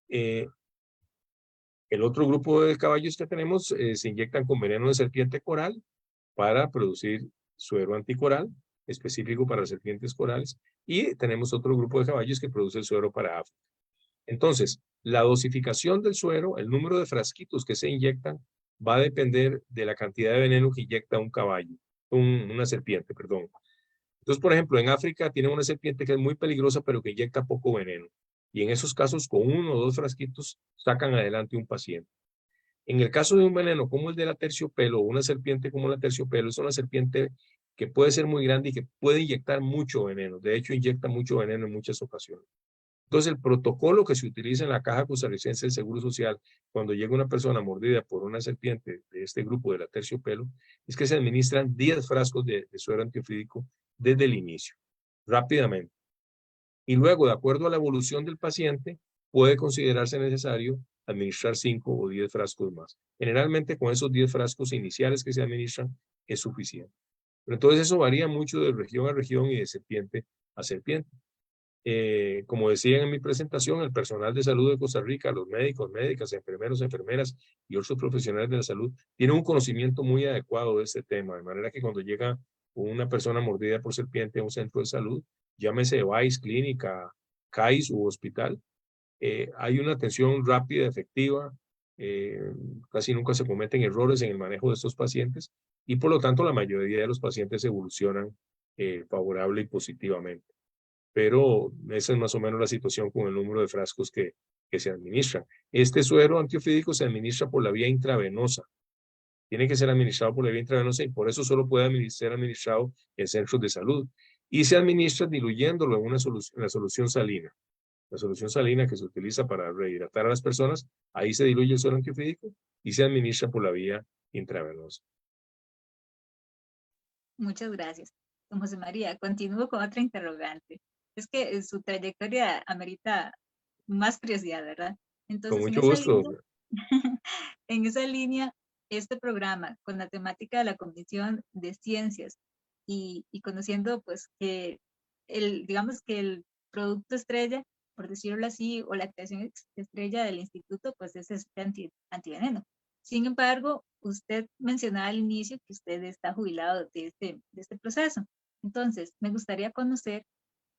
El otro grupo de caballos que tenemos se inyectan con veneno de serpiente coral para producir suero anticoral específico para las serpientes corales, y tenemos otro grupo de caballos que produce el suero para África. Entonces, la dosificación del suero, el número de frasquitos que se inyectan, va a depender de la cantidad de veneno que inyecta un caballo, una serpiente, perdón. Entonces, por ejemplo, en África tienen una serpiente que es muy peligrosa, pero que inyecta poco veneno. Y en esos casos, con 1 o 2 frasquitos, sacan adelante un paciente. En el caso de un veneno como el de la terciopelo, o una serpiente como la terciopelo, es una serpiente que puede ser muy grande y que puede inyectar mucho veneno. De hecho, inyecta mucho veneno en muchas ocasiones. Entonces, el protocolo que se utiliza en la Caja Costarricense del Seguro Social cuando llega una persona mordida por una serpiente de este grupo de la terciopelo es que se administran 10 frascos de suero antiofídico desde el inicio, rápidamente. Y luego, de acuerdo a la evolución del paciente, puede considerarse necesario administrar 5 o 10 frascos más. Generalmente, con esos 10 frascos iniciales que se administran, es suficiente. Pero entonces eso varía mucho de región a región y de serpiente a serpiente. Como decía en mi presentación, el personal de salud de Costa Rica, los médicos, médicas, enfermeros, enfermeras y otros profesionales de la salud, tienen un conocimiento muy adecuado de este tema, de manera que cuando llega una persona mordida por serpiente a un centro de salud, llámese VAIS, clínica, CAIS u hospital, hay una atención rápida, efectiva, casi nunca se cometen errores en el manejo de estos pacientes y por lo tanto la mayoría de los pacientes evolucionan favorable y positivamente. Pero esa es más o menos la situación con el número de frascos que se administran. Este suero antiofídico se administra por la vía intravenosa. Tiene que ser administrado por la vía intravenosa y por eso solo puede ser administrado en centros de salud. Y se administra diluyéndolo en la solución salina. La solución salina que se utiliza para rehidratar a las personas, ahí se diluye el suero antiofídico y se administra por la vía intravenosa. Muchas gracias. Don José María, continúo con otra interrogante. Es que su trayectoria amerita más curiosidad, ¿verdad? Entonces, Con mucho gusto. En esa línea, este programa con la temática de la Comisión de Ciencias y conociendo pues que digamos que el producto estrella, por decirlo así, o la creación estrella del instituto, pues es este antiveneno. Sin embargo, usted mencionaba al inicio que usted está jubilado de este proceso. Entonces, me gustaría conocer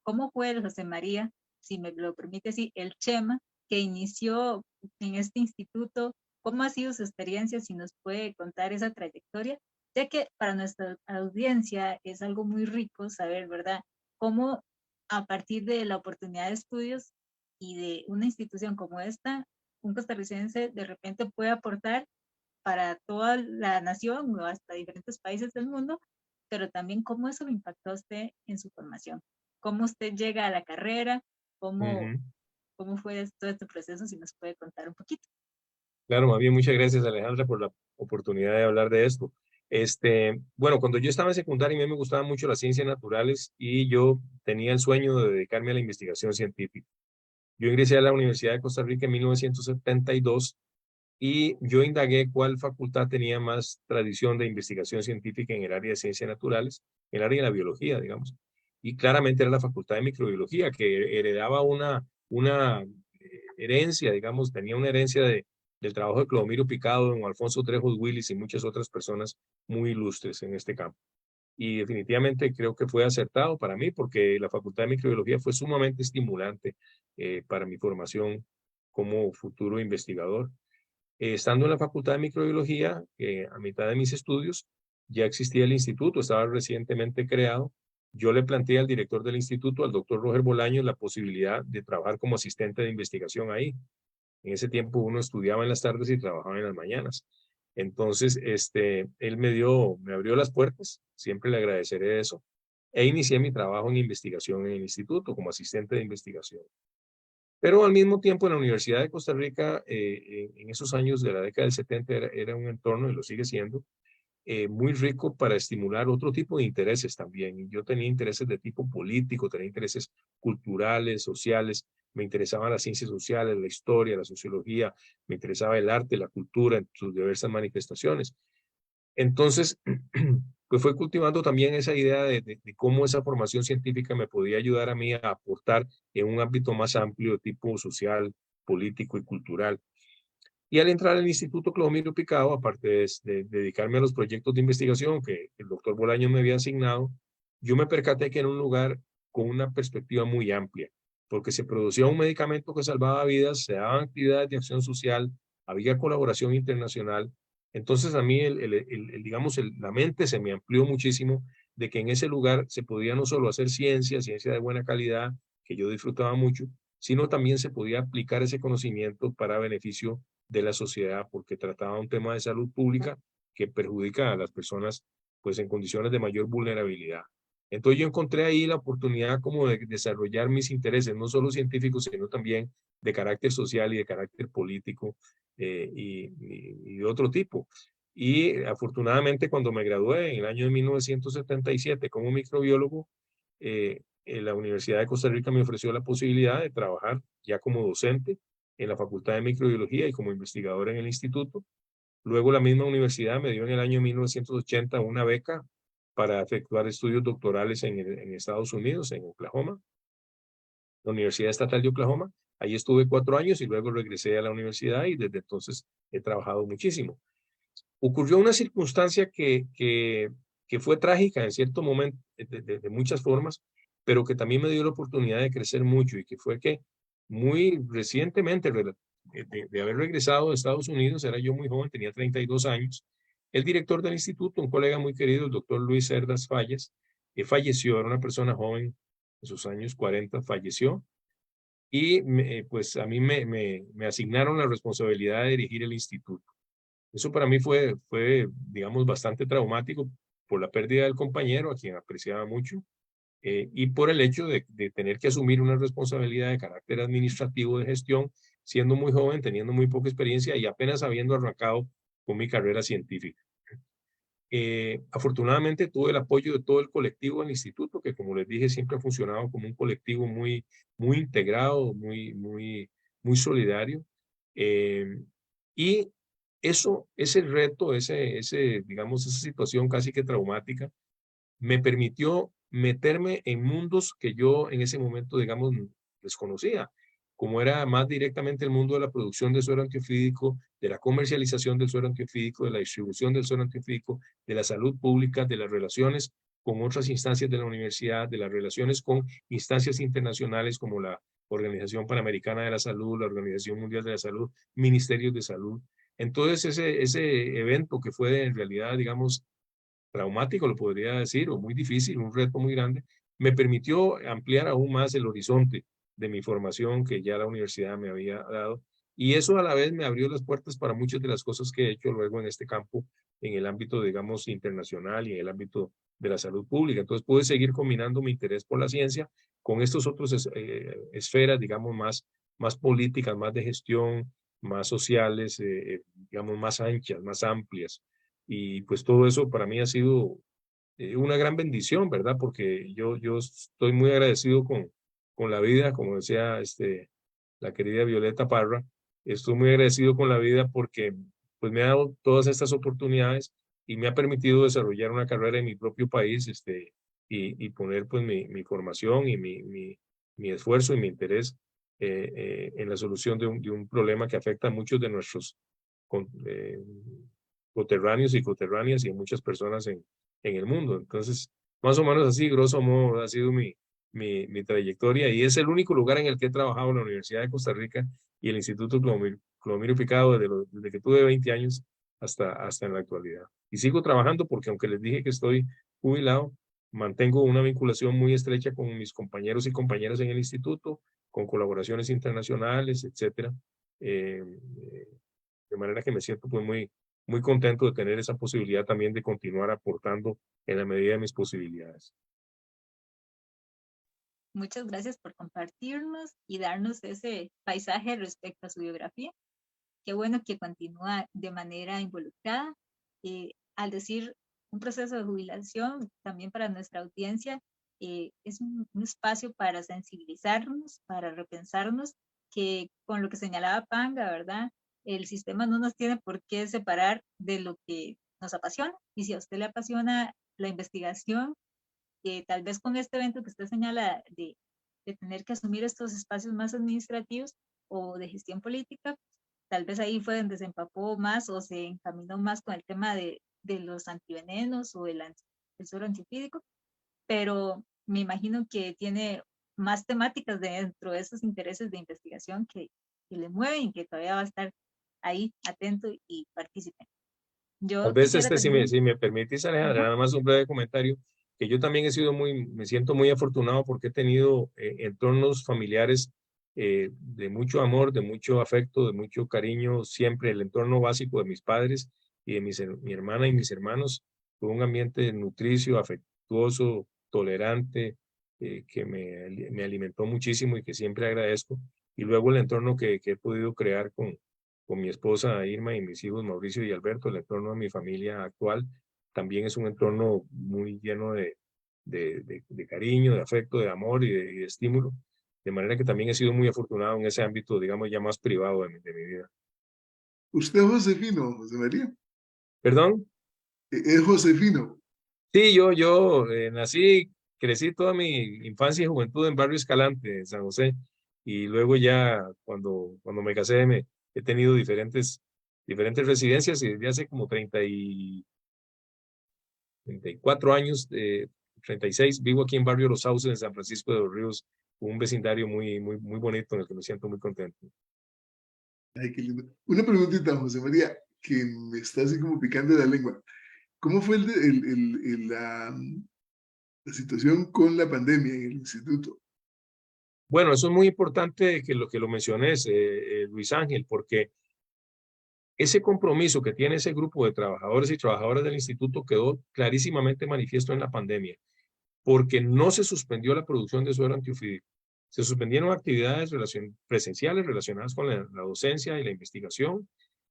cómo fue el José María, si me lo permite así, el Chema, que inició en este instituto, cómo ha sido su experiencia, si nos puede contar esa trayectoria, ya que para nuestra audiencia es algo muy rico saber, ¿verdad?, cómo a partir de la oportunidad de estudios y de una institución como esta, un costarricense de repente puede aportar para toda la nación o hasta diferentes países del mundo, pero también cómo eso lo impactó a usted en su formación. ¿Cómo usted llega a la carrera? ¿Cómo fue todo este proceso? Si nos puede contar un poquito. Claro, más bien muchas gracias Alejandra por la oportunidad de hablar de esto. Bueno, cuando yo estaba en secundaria, a mí me gustaban mucho las ciencias naturales y yo tenía el sueño de dedicarme a la investigación científica. Yo ingresé a la Universidad de Costa Rica en 1972 y yo indagué cuál facultad tenía más tradición de investigación científica en el área de ciencias naturales, en el área de la biología, digamos. Y claramente era la Facultad de Microbiología, que heredaba una herencia, digamos, tenía una herencia del trabajo de Clodomiro Picado, don Alfonso Trejos Willis y muchas otras personas muy ilustres en este campo. Y definitivamente creo que fue acertado para mí porque la Facultad de Microbiología fue sumamente estimulante para mi formación como futuro investigador. Estando en la Facultad de Microbiología, a mitad de mis estudios, ya existía el instituto, estaba recientemente creado. Yo le planteé al director del instituto, al doctor Roger Bolaños, la posibilidad de trabajar como asistente de investigación ahí. En ese tiempo uno estudiaba en las tardes y trabajaba en las mañanas. Entonces, él me abrió las puertas, siempre le agradeceré eso, e inicié mi trabajo en investigación en el instituto como asistente de investigación. Pero al mismo tiempo en la Universidad de Costa Rica, en esos años de la década del 70 era un entorno, y lo sigue siendo, muy rico para estimular otro tipo de intereses también. Yo tenía intereses de tipo político, tenía intereses culturales, sociales, me interesaban las ciencias sociales, la historia, la sociología, me interesaba el arte, la cultura en sus diversas manifestaciones. Entonces, pues fue cultivando también esa idea de cómo esa formación científica me podía ayudar a mí a aportar en un ámbito más amplio de tipo social, político y cultural. Y al entrar al Instituto Clodomiro Picado, aparte de dedicarme a los proyectos de investigación que el doctor Bolaño me había asignado, yo me percaté que era un lugar con una perspectiva muy amplia, porque se producía un medicamento que salvaba vidas, se daban actividades de acción social, había colaboración internacional. Entonces a mí, digamos, la mente se me amplió muchísimo de que en ese lugar se podía no solo hacer ciencia, ciencia de buena calidad, que yo disfrutaba mucho, sino también se podía aplicar ese conocimiento para beneficio de la sociedad, porque trataba un tema de salud pública que perjudica a las personas pues en condiciones de mayor vulnerabilidad. Entonces yo encontré ahí la oportunidad como de desarrollar mis intereses, no solo científicos, sino también de carácter social y de carácter político y de otro tipo. Y afortunadamente cuando me gradué en el año de 1977 como microbiólogo, la Universidad de Costa Rica me ofreció la posibilidad de trabajar ya como docente en la Facultad de Microbiología y como investigador en el instituto. Luego la misma universidad me dio en el año 1980 una beca para efectuar estudios doctorales en Estados Unidos, en Oklahoma, la Universidad Estatal de Oklahoma. Ahí estuve 4 años y luego regresé a la universidad y desde entonces he trabajado muchísimo. Ocurrió una circunstancia que fue trágica en cierto momento, de muchas formas, pero que también me dio la oportunidad de crecer mucho y que fue que muy recientemente, de haber regresado de Estados Unidos, era yo muy joven, tenía 32 años, el director del instituto, un colega muy querido, el doctor Luis Cerdas Falles, que falleció, era una persona joven, en sus años 40, falleció, y pues a mí me asignaron la responsabilidad de dirigir el instituto. Eso para mí fue, digamos, bastante traumático por la pérdida del compañero, a quien apreciaba mucho, y por el hecho de tener que asumir una responsabilidad de carácter administrativo de gestión, siendo muy joven, teniendo muy poca experiencia y apenas habiendo arrancado con mi carrera científica. Afortunadamente tuve el apoyo de todo el colectivo del instituto, que como les dije, siempre ha funcionado como un colectivo muy, muy integrado, muy solidario. Y ese reto, digamos, esa situación casi que traumática, me permitió meterme en mundos que yo en ese momento, digamos, desconocía, como era más directamente el mundo de la producción de suero antiofídico, de la comercialización del suero antiofídico, de la distribución del suero antiofídico, de la salud pública, de las relaciones con otras instancias de la universidad, de las relaciones con instancias internacionales como la Organización Panamericana de la Salud, la Organización Mundial de la Salud, ministerios de salud. Entonces, ese evento que fue en realidad, digamos, traumático, lo podría decir, o muy difícil, un reto muy grande, me permitió ampliar aún más el horizonte de mi formación que ya la universidad me había dado. Y eso a la vez me abrió las puertas para muchas de las cosas que he hecho luego en este campo, en el ámbito, digamos, internacional y en el ámbito de la salud pública. Entonces pude seguir combinando mi interés por la ciencia con estos otros esferas, digamos, más políticas, más de gestión, más sociales, digamos, más anchas, más amplias. Y pues todo eso para mí ha sido una gran bendición, ¿verdad? Porque yo estoy muy agradecido con la vida, como decía la querida Violeta Parra, estoy muy agradecido con la vida porque pues me ha dado todas estas oportunidades y me ha permitido desarrollar una carrera en mi propio país y poner pues mi formación y mi esfuerzo y mi interés en la solución de un problema que afecta a muchos de nuestros coterráneos y coterráneas y a muchas personas en el mundo. Entonces, más o menos así, grosso modo, ha sido mi trayectoria, y es el único lugar en el que he trabajado en la Universidad de Costa Rica y el Instituto Clodomiro Picado desde que tuve 20 años hasta en la actualidad. Y sigo trabajando porque, aunque les dije que estoy jubilado, mantengo una vinculación muy estrecha con mis compañeros y compañeras en el instituto, con colaboraciones internacionales, etcétera. De manera que me siento pues muy contento de tener esa posibilidad también de continuar aportando en la medida de mis posibilidades. Muchas gracias por compartirnos y darnos ese paisaje respecto a su biografía. Qué bueno que continúa de manera involucrada. Al decir un proceso de jubilación, también para nuestra audiencia, es un espacio para sensibilizarnos, para repensarnos, que con lo que señalaba Panga, ¿verdad? El sistema no nos tiene por qué separar de lo que nos apasiona. Y si a usted le apasiona la investigación, tal vez con este evento que usted señala de tener que asumir estos espacios más administrativos o de gestión política, tal vez ahí fue donde se empapó más o se encaminó más con el tema de los antivenenos o el suero antiofídico, pero me imagino que tiene más temáticas dentro de esos intereses de investigación que le mueven y que todavía va a estar ahí atento y partícipe. Tal vez si me permitís, Alejandra, nada más un breve comentario, que yo también me siento muy afortunado porque he tenido entornos familiares de mucho amor, de mucho afecto, de mucho cariño, siempre el entorno básico de mis padres y de mi hermana y mis hermanos, fue un ambiente nutricio, afectuoso, tolerante, que me alimentó muchísimo y que siempre agradezco. Y luego el entorno que he podido crear con mi esposa Irma y mis hijos Mauricio y Alberto, el entorno de mi familia actual, también es un entorno muy lleno de cariño, de afecto, de amor y de estímulo. De manera que también he sido muy afortunado en ese ámbito, digamos, ya más privado de mi vida. ¿Usted es Josefino, José María? ¿Perdón? ¿Es Josefino? Sí, yo nací, crecí toda mi infancia y juventud en Barrio Escalante, en San José. Y luego ya cuando me casé he tenido diferentes residencias, y desde hace como 34 años, 36, vivo aquí en Barrio Los Sauces, en San Francisco de los Ríos, un vecindario muy bonito en el que me siento muy contento. Ay, qué lindo. Una preguntita, José María, que me está así como picando la lengua. ¿Cómo fue la situación con la pandemia en el instituto? Bueno, eso es muy importante que lo menciones, Luis Ángel, porque ese compromiso que tiene ese grupo de trabajadores y trabajadoras del instituto quedó clarísimamente manifiesto en la pandemia, porque no se suspendió la producción de suero antiofídico. Se suspendieron actividades presenciales relacionadas con la docencia y la investigación,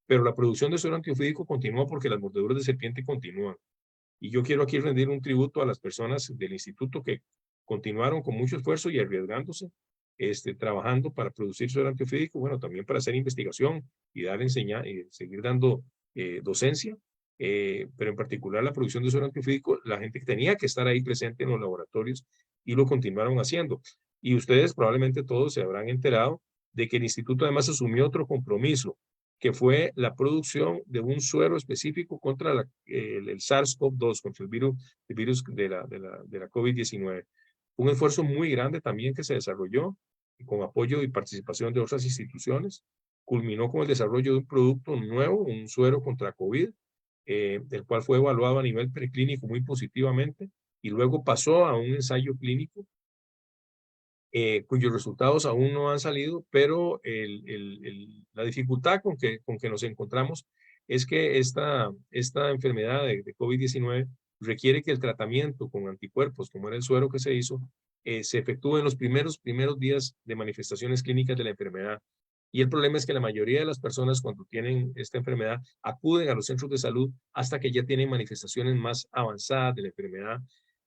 pero la producción de suero antiofídico continuó porque las mordeduras de serpiente continúan. Y yo quiero aquí rendir un tributo a las personas del instituto que continuaron con mucho esfuerzo y arriesgándose, trabajando para producir suero antiofídico, bueno, también para hacer investigación y seguir dando docencia, pero en particular la producción de suero antiofídico, la gente que tenía que estar ahí presente en los laboratorios y lo continuaron haciendo. Y ustedes probablemente todos se habrán enterado de que el instituto además asumió otro compromiso, que fue la producción de un suero específico contra el SARS-CoV-2, contra el virus de la COVID-19. Un esfuerzo muy grande también que se desarrolló con apoyo y participación de otras instituciones. Culminó con el desarrollo de un producto nuevo, un suero contra COVID, el cual fue evaluado a nivel preclínico muy positivamente y luego pasó a un ensayo clínico cuyos resultados aún no han salido, pero la dificultad con que nos encontramos es que esta enfermedad de COVID-19 requiere que el tratamiento con anticuerpos, como era el suero que se hizo, se efectúe en los primeros días de manifestaciones clínicas de la enfermedad. Y el problema es que la mayoría de las personas cuando tienen esta enfermedad acuden a los centros de salud hasta que ya tienen manifestaciones más avanzadas de la enfermedad.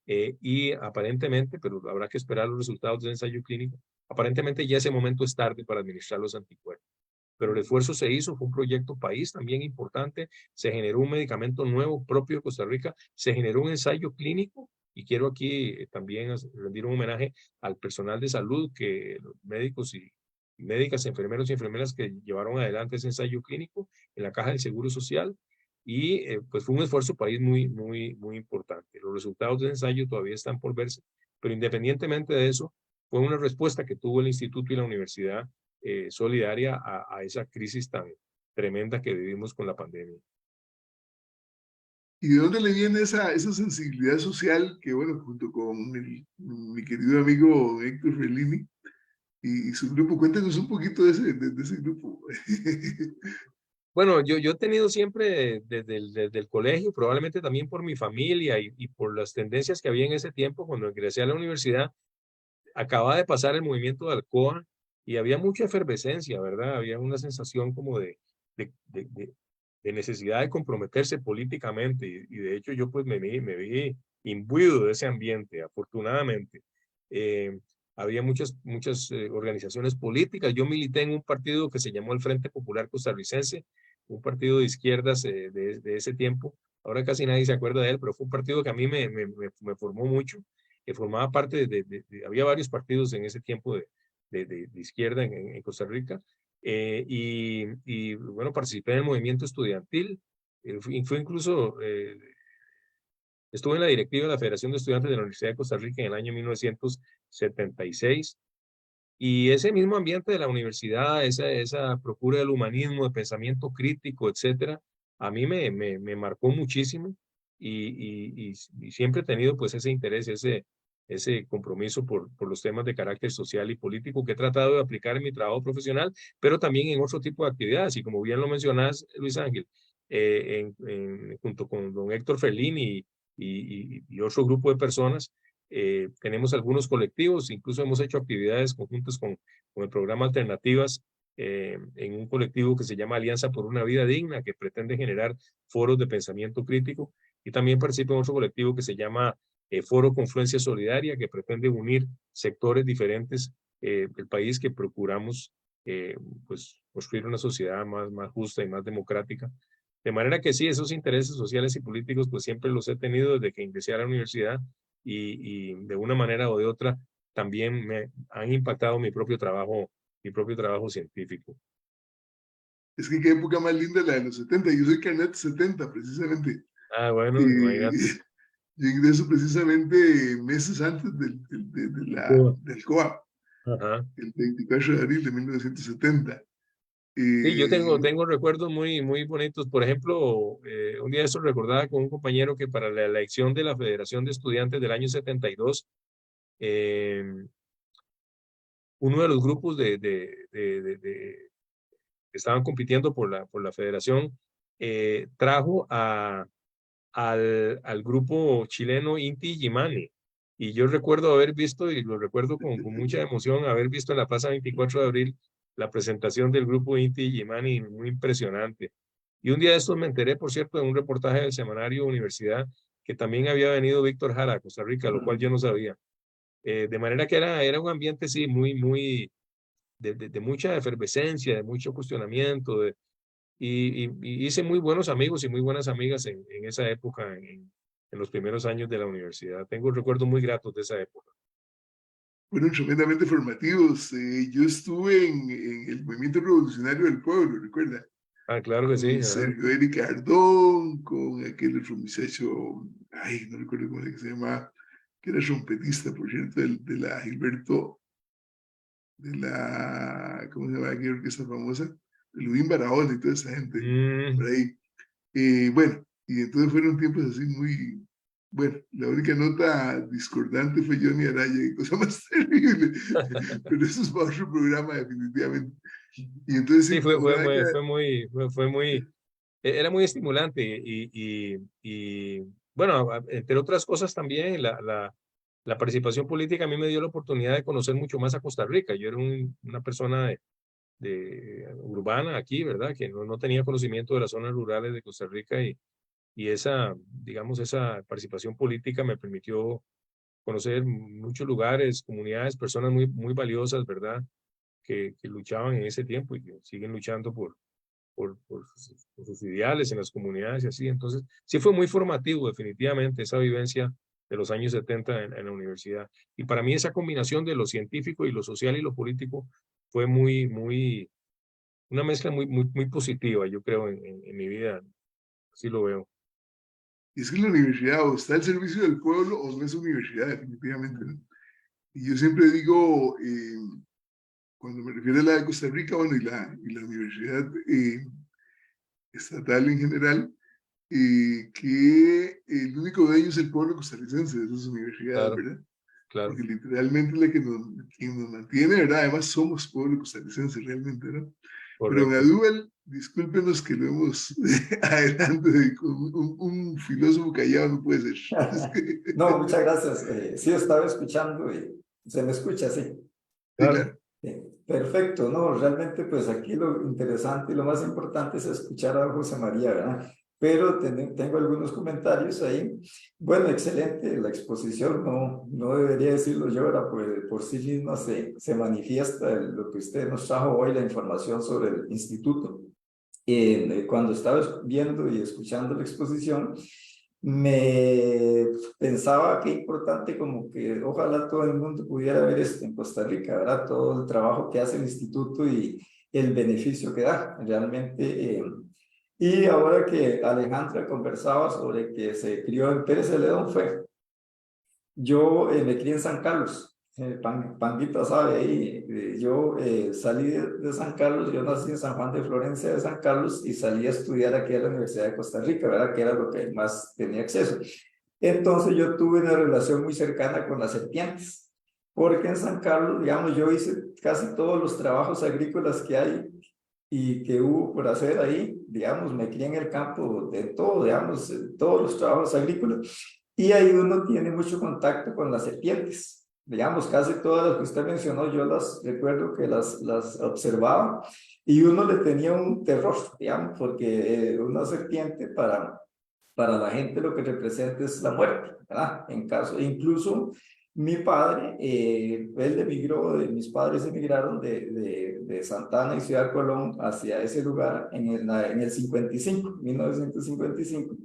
Y aparentemente, pero habrá que esperar los resultados del ensayo clínico, aparentemente ya ese momento es tarde para administrar los anticuerpos. Pero el esfuerzo se hizo, fue un proyecto país también importante, se generó un medicamento nuevo propio de Costa Rica, se generó un ensayo clínico, y quiero aquí también rendir un homenaje al personal de salud, que los médicos y médicas, enfermeros y enfermeras que llevaron adelante ese ensayo clínico en la Caja del Seguro Social y pues fue un esfuerzo país muy importante. Los resultados del ensayo todavía están por verse, pero independientemente de eso, fue una respuesta que tuvo el instituto y la universidad solidaria a esa crisis tan tremenda que vivimos con la pandemia. ¿Y de dónde le viene esa sensibilidad social que, bueno, junto con mi querido amigo Héctor Fellini y su grupo? Cuéntanos un poquito de ese grupo. Bueno, yo he tenido siempre desde el colegio, probablemente también por mi familia y por las tendencias que había en ese tiempo, cuando ingresé a la universidad, acababa de pasar el movimiento de Alcoa y había mucha efervescencia, ¿verdad? Había una sensación como de necesidad de comprometerse políticamente y de hecho yo pues me vi imbuido de ese ambiente, afortunadamente. Había muchas organizaciones políticas. Yo milité en un partido que se llamó el Frente Popular Costarricense, un partido de izquierdas de ese tiempo. Ahora casi nadie se acuerda de él, pero fue un partido que a mí me formó mucho, que formaba parte había varios partidos en ese tiempo de izquierda en Costa Rica. Y bueno, participé en el movimiento estudiantil. Fue incluso, estuve en la directiva de la Federación de Estudiantes de la Universidad de Costa Rica en el año 1976. Y ese mismo ambiente de la universidad, esa procura del humanismo, de pensamiento crítico, etcétera, a mí me marcó muchísimo y siempre he tenido pues ese interés, ese compromiso por los temas de carácter social y político que he tratado de aplicar en mi trabajo profesional, pero también en otro tipo de actividades. Y como bien lo mencionas, Luis Ángel, junto con don Héctor Fellini y otro grupo de personas, tenemos algunos colectivos, incluso hemos hecho actividades conjuntas con el programa Alternativas en un colectivo que se llama Alianza por una Vida Digna, que pretende generar foros de pensamiento crítico, y también participo en otro colectivo que se llama Foro Confluencia Solidaria, que pretende unir sectores diferentes del país que procuramos pues construir una sociedad más justa y más democrática. De manera que sí, esos intereses sociales y políticos pues siempre los he tenido desde que ingresé a la universidad y de una manera o de otra también me han impactado mi propio trabajo científico. Es que qué época más linda la de los 70. Yo soy Canet 70, precisamente. Ah, bueno, imagínate. Yo ingreso precisamente meses antes del COA, Ajá. el 24 de abril de 1970. Sí, yo tengo recuerdos muy bonitos. Por ejemplo, un día eso recordaba con un compañero que para la elección de la Federación de Estudiantes del año 72, uno de los grupos que estaban compitiendo por la federación trajo al grupo chileno Inti Illimani. Y yo recuerdo haber visto, y lo recuerdo con mucha emoción, haber visto en la Plaza 24 de abril la presentación del grupo Inti Illimani, muy impresionante. Y un día de estos me enteré, por cierto, de un reportaje del semanario Universidad, que también había venido Víctor Jara a Costa Rica, lo cual yo no sabía. De manera que era un ambiente, sí, muy de mucha efervescencia, de mucho cuestionamiento, y hice muy buenos amigos y muy buenas amigas en esa época, en los primeros años de la universidad. Tengo recuerdos muy gratos de esa época. Fueron tremendamente formativos. Yo estuve en el Movimiento Revolucionario del Pueblo, ¿recuerda? Ah, claro que sí. Con Sergio Eric Ardón, con aquel otro muchacho, ay, no recuerdo cómo se llama, que era trompetista, por cierto, de la Gilberto, ¿cómo se llama aquella orquesta famosa? De Luis Barahona y toda esa gente, por ahí. Bueno, y entonces fueron tiempos así muy, bueno, la única nota discordante fue Johnny Araya, qué cosa más terrible, pero eso es para otro programa definitivamente. Y entonces sí, era muy estimulante y bueno, entre otras cosas también la participación política a mí me dio la oportunidad de conocer mucho más a Costa Rica. Yo era una persona urbana aquí, ¿verdad? Que no tenía conocimiento de las zonas rurales de Costa Rica y digamos, esa participación política me permitió conocer muchos lugares, comunidades, personas muy valiosas, ¿verdad? Que luchaban en ese tiempo y que siguen luchando por sus ideales en las comunidades y así. Entonces, sí fue muy formativo definitivamente esa vivencia de los años 70 en la universidad. Y para mí esa combinación de lo científico y lo social y lo político fue una mezcla muy positiva, yo creo, en mi vida. Así lo veo. Y es que la universidad o está al servicio del pueblo o no es universidad, definitivamente, ¿no? Y yo siempre digo, cuando me refiero a la de Costa Rica, bueno, y la universidad estatal en general, que el único dueño es el pueblo costarricense de esas universidades, Claro, ¿verdad? claro. Porque literalmente es la que quien nos mantiene, ¿verdad? Además somos pueblo costarricense realmente, ¿no? Pero Correcto. Adúbal, discúlpenos que lo hemos adelante, un filósofo callado no puede ser. No, muchas gracias. Sí, estaba escuchando y se me escucha, sí. Sí, Claro. claro. Perfecto, no, realmente pues aquí lo interesante y lo más importante es escuchar a José María, ¿verdad? Pero tengo algunos comentarios ahí. Bueno, excelente, la exposición, no debería decirlo yo, ahora por sí misma se manifiesta lo que usted nos trajo hoy, la información sobre el instituto. Cuando estaba viendo y escuchando la exposición, me pensaba que importante como que ojalá todo el mundo pudiera ver esto en Costa Rica, ¿verdad? Todo el trabajo que hace el instituto y el beneficio que da realmente. Y ahora que Alejandra conversaba sobre que se crió en Pérez Celedón, yo me crié en San Carlos. Panguita sabe ahí, yo salí de San Carlos, yo nací en San Juan de Florencia de San Carlos y salí a estudiar aquí a la Universidad de Costa Rica, ¿verdad? Que era lo que más tenía acceso. Entonces yo tuve una relación muy cercana con las serpientes, porque en San Carlos, digamos, yo hice casi todos los trabajos agrícolas que hay y que hubo por hacer ahí, digamos, me crié en el campo de todo, digamos, todos los trabajos agrícolas. Y ahí uno tiene mucho contacto con las serpientes. Digamos, casi todas las que usted mencionó, yo las recuerdo que las observaba y uno le tenía un terror, digamos, porque una serpiente para la gente lo que representa es la muerte, ¿verdad? En caso, incluso mi padre, él emigró, mis padres emigraron de Santana y Ciudad Colón hacia ese lugar en el 55, 1955.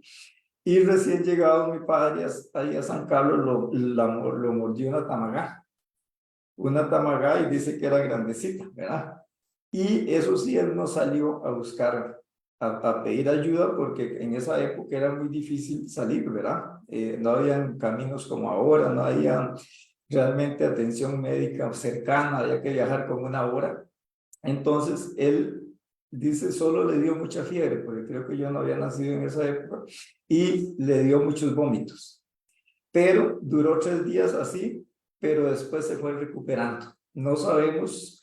Y recién llegado mi padre ahí a San Carlos, lo mordió una tamagá y dice que era grandecita, ¿verdad? Y eso sí, él no salió a buscar, a pedir ayuda porque en esa época era muy difícil salir, ¿verdad? No habían caminos como ahora, no había realmente atención médica cercana, había que viajar como una hora. Entonces, él dice, solo le dio mucha fiebre, porque creo que yo no había nacido en esa época, y le dio muchos vómitos. Pero duró 3 días así, pero después se fue recuperando. No sabemos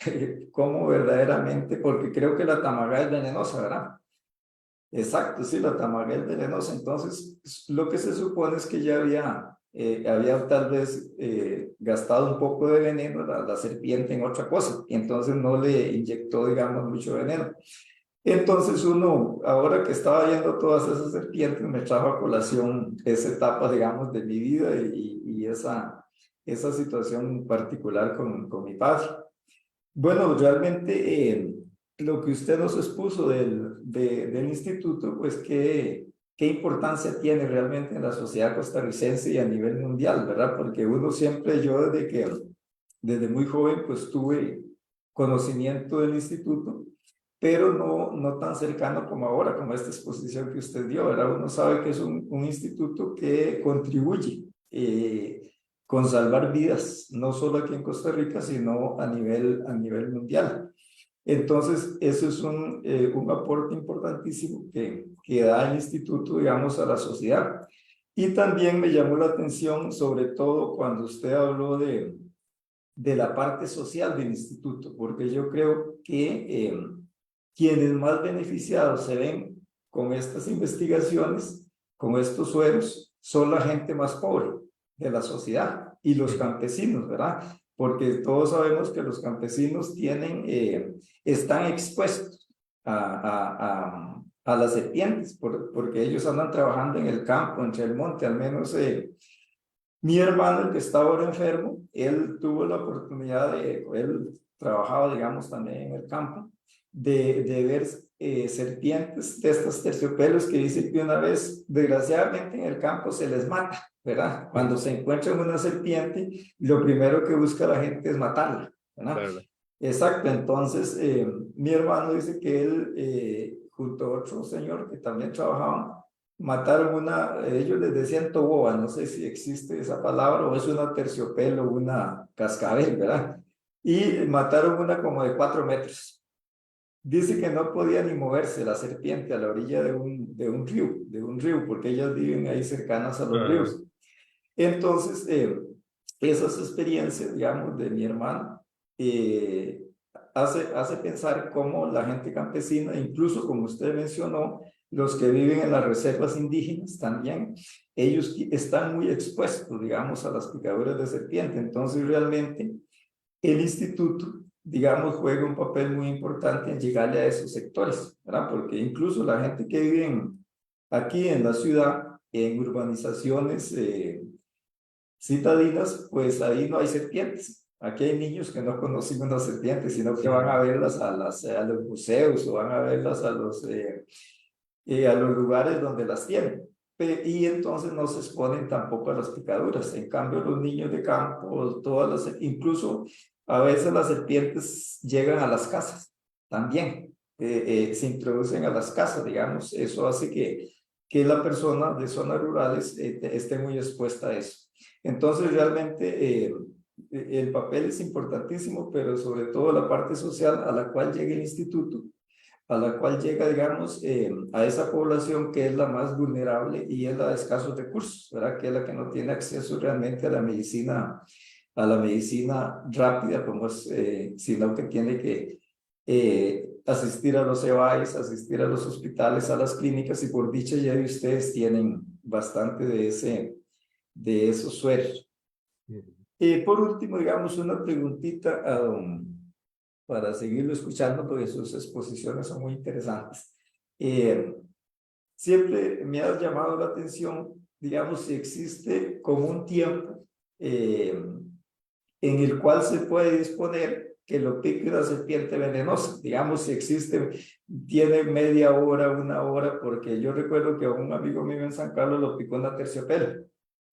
cómo verdaderamente, porque creo que la tamagá es venenosa, ¿verdad? Exacto, sí, la tamagá es venenosa. Entonces, lo que se supone es que ya había tal vez gastado un poco de veneno la serpiente en otra cosa, y entonces no le inyectó, digamos, mucho veneno. Entonces uno, ahora que estaba viendo todas esas serpientes, me trajo a colación esa etapa, digamos, de mi vida y esa situación particular con mi padre. Bueno, realmente lo que usted nos expuso del instituto, pues qué importancia tiene realmente en la sociedad costarricense y a nivel mundial, ¿verdad? Porque uno siempre, yo desde muy joven, pues tuve conocimiento del instituto, pero no tan cercano como ahora, como esta exposición que usted dio, ¿verdad? Uno sabe que es un instituto que contribuye con salvar vidas, no solo aquí en Costa Rica, sino a nivel mundial. Entonces, eso es un aporte importantísimo que da el instituto, digamos, a la sociedad. Y también me llamó la atención, sobre todo cuando usted habló de la parte social del instituto, porque yo creo que quienes más beneficiados se ven con estas investigaciones, con estos sueros, son la gente más pobre de la sociedad y los campesinos, ¿verdad? Porque todos sabemos que los campesinos están expuestos a las serpientes, porque ellos andan trabajando en el campo, entre el monte, al menos mi hermano, el que está ahora enfermo, él tuvo la oportunidad él trabajaba, digamos, también en el campo, de ver serpientes de estos terciopelos que dicen que una vez, desgraciadamente, en el campo se les mata, ¿verdad? Cuando se encuentra una serpiente, lo primero que busca la gente es matarla, ¿verdad? Claro. Exacto, entonces mi hermano dice que él, junto a otro señor que también trabajaban, mataron ellos les decían toboa, no sé si existe esa palabra o es una terciopelo, una cascabel, ¿verdad? Y mataron una como de 4 metros. Dice que no podía ni moverse la serpiente a la orilla de un río, porque ellas viven ahí cercanas a los Ah, ríos. Entonces, esas experiencias, digamos, de mi hermano, hace pensar cómo la gente campesina, incluso como usted mencionó, los que viven en las reservas indígenas también, ellos están muy expuestos, digamos, a las picaduras de serpiente. Entonces, realmente, el instituto, digamos, juega un papel muy importante en llegarle a esos sectores, ¿verdad? Porque incluso la gente que vive aquí en la ciudad, en urbanizaciones citadinas, pues ahí no hay serpientes. Aquí hay niños que no conocen una serpiente, sino que van a ujú. verlas a los museos o van a verlas a los lugares donde las tienen. Y entonces no se exponen tampoco a las picaduras. En cambio, los niños de campo, incluso a veces las serpientes llegan a las casas también. Se introducen a las casas, digamos. Eso hace que la persona de zonas rurales esté muy expuesta a eso. Entonces, realmente el papel es importantísimo, pero sobre todo la parte social a la cual llega el instituto, a la cual llega, digamos, a esa población que es la más vulnerable y es la de escasos recursos, ¿verdad? Que es la que no tiene acceso realmente a la medicina rápida, como es, sino que tiene que asistir a los EVAIS, asistir a los hospitales, a las clínicas, y por dicha ya ustedes tienen bastante de esos sueros. Ujú. Por último, digamos, una preguntita a para seguirlo escuchando, porque sus exposiciones son muy interesantes. Siempre me ha llamado la atención, digamos, si existe como un tiempo en el cual se puede disponer que lo pique una serpiente venenosa. Digamos, si existe, tiene media hora, una hora, porque yo recuerdo que a un amigo mío en San Carlos lo picó una terciopelo,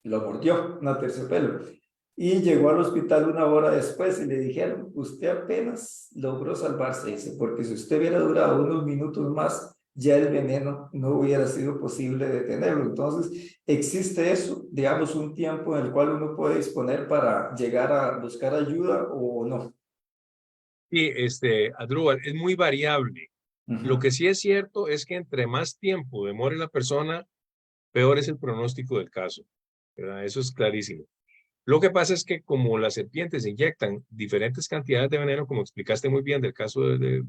lo mordió una terciopelo. Y llegó al hospital una hora después y le dijeron, usted apenas logró salvarse, dice, porque si usted hubiera durado unos minutos más, ya el veneno no hubiera sido posible detenerlo. Entonces, existe eso, digamos, un tiempo en el cual uno puede disponer para llegar a buscar ayuda o no. Y Adrúbal, es muy variable. Lo Ujú, que sí es cierto es que entre más tiempo demore la persona, peor es el pronóstico del caso, ¿verdad? Eso es clarísimo. Lo que pasa es que como las serpientes inyectan diferentes cantidades de veneno, como explicaste muy bien del caso mi de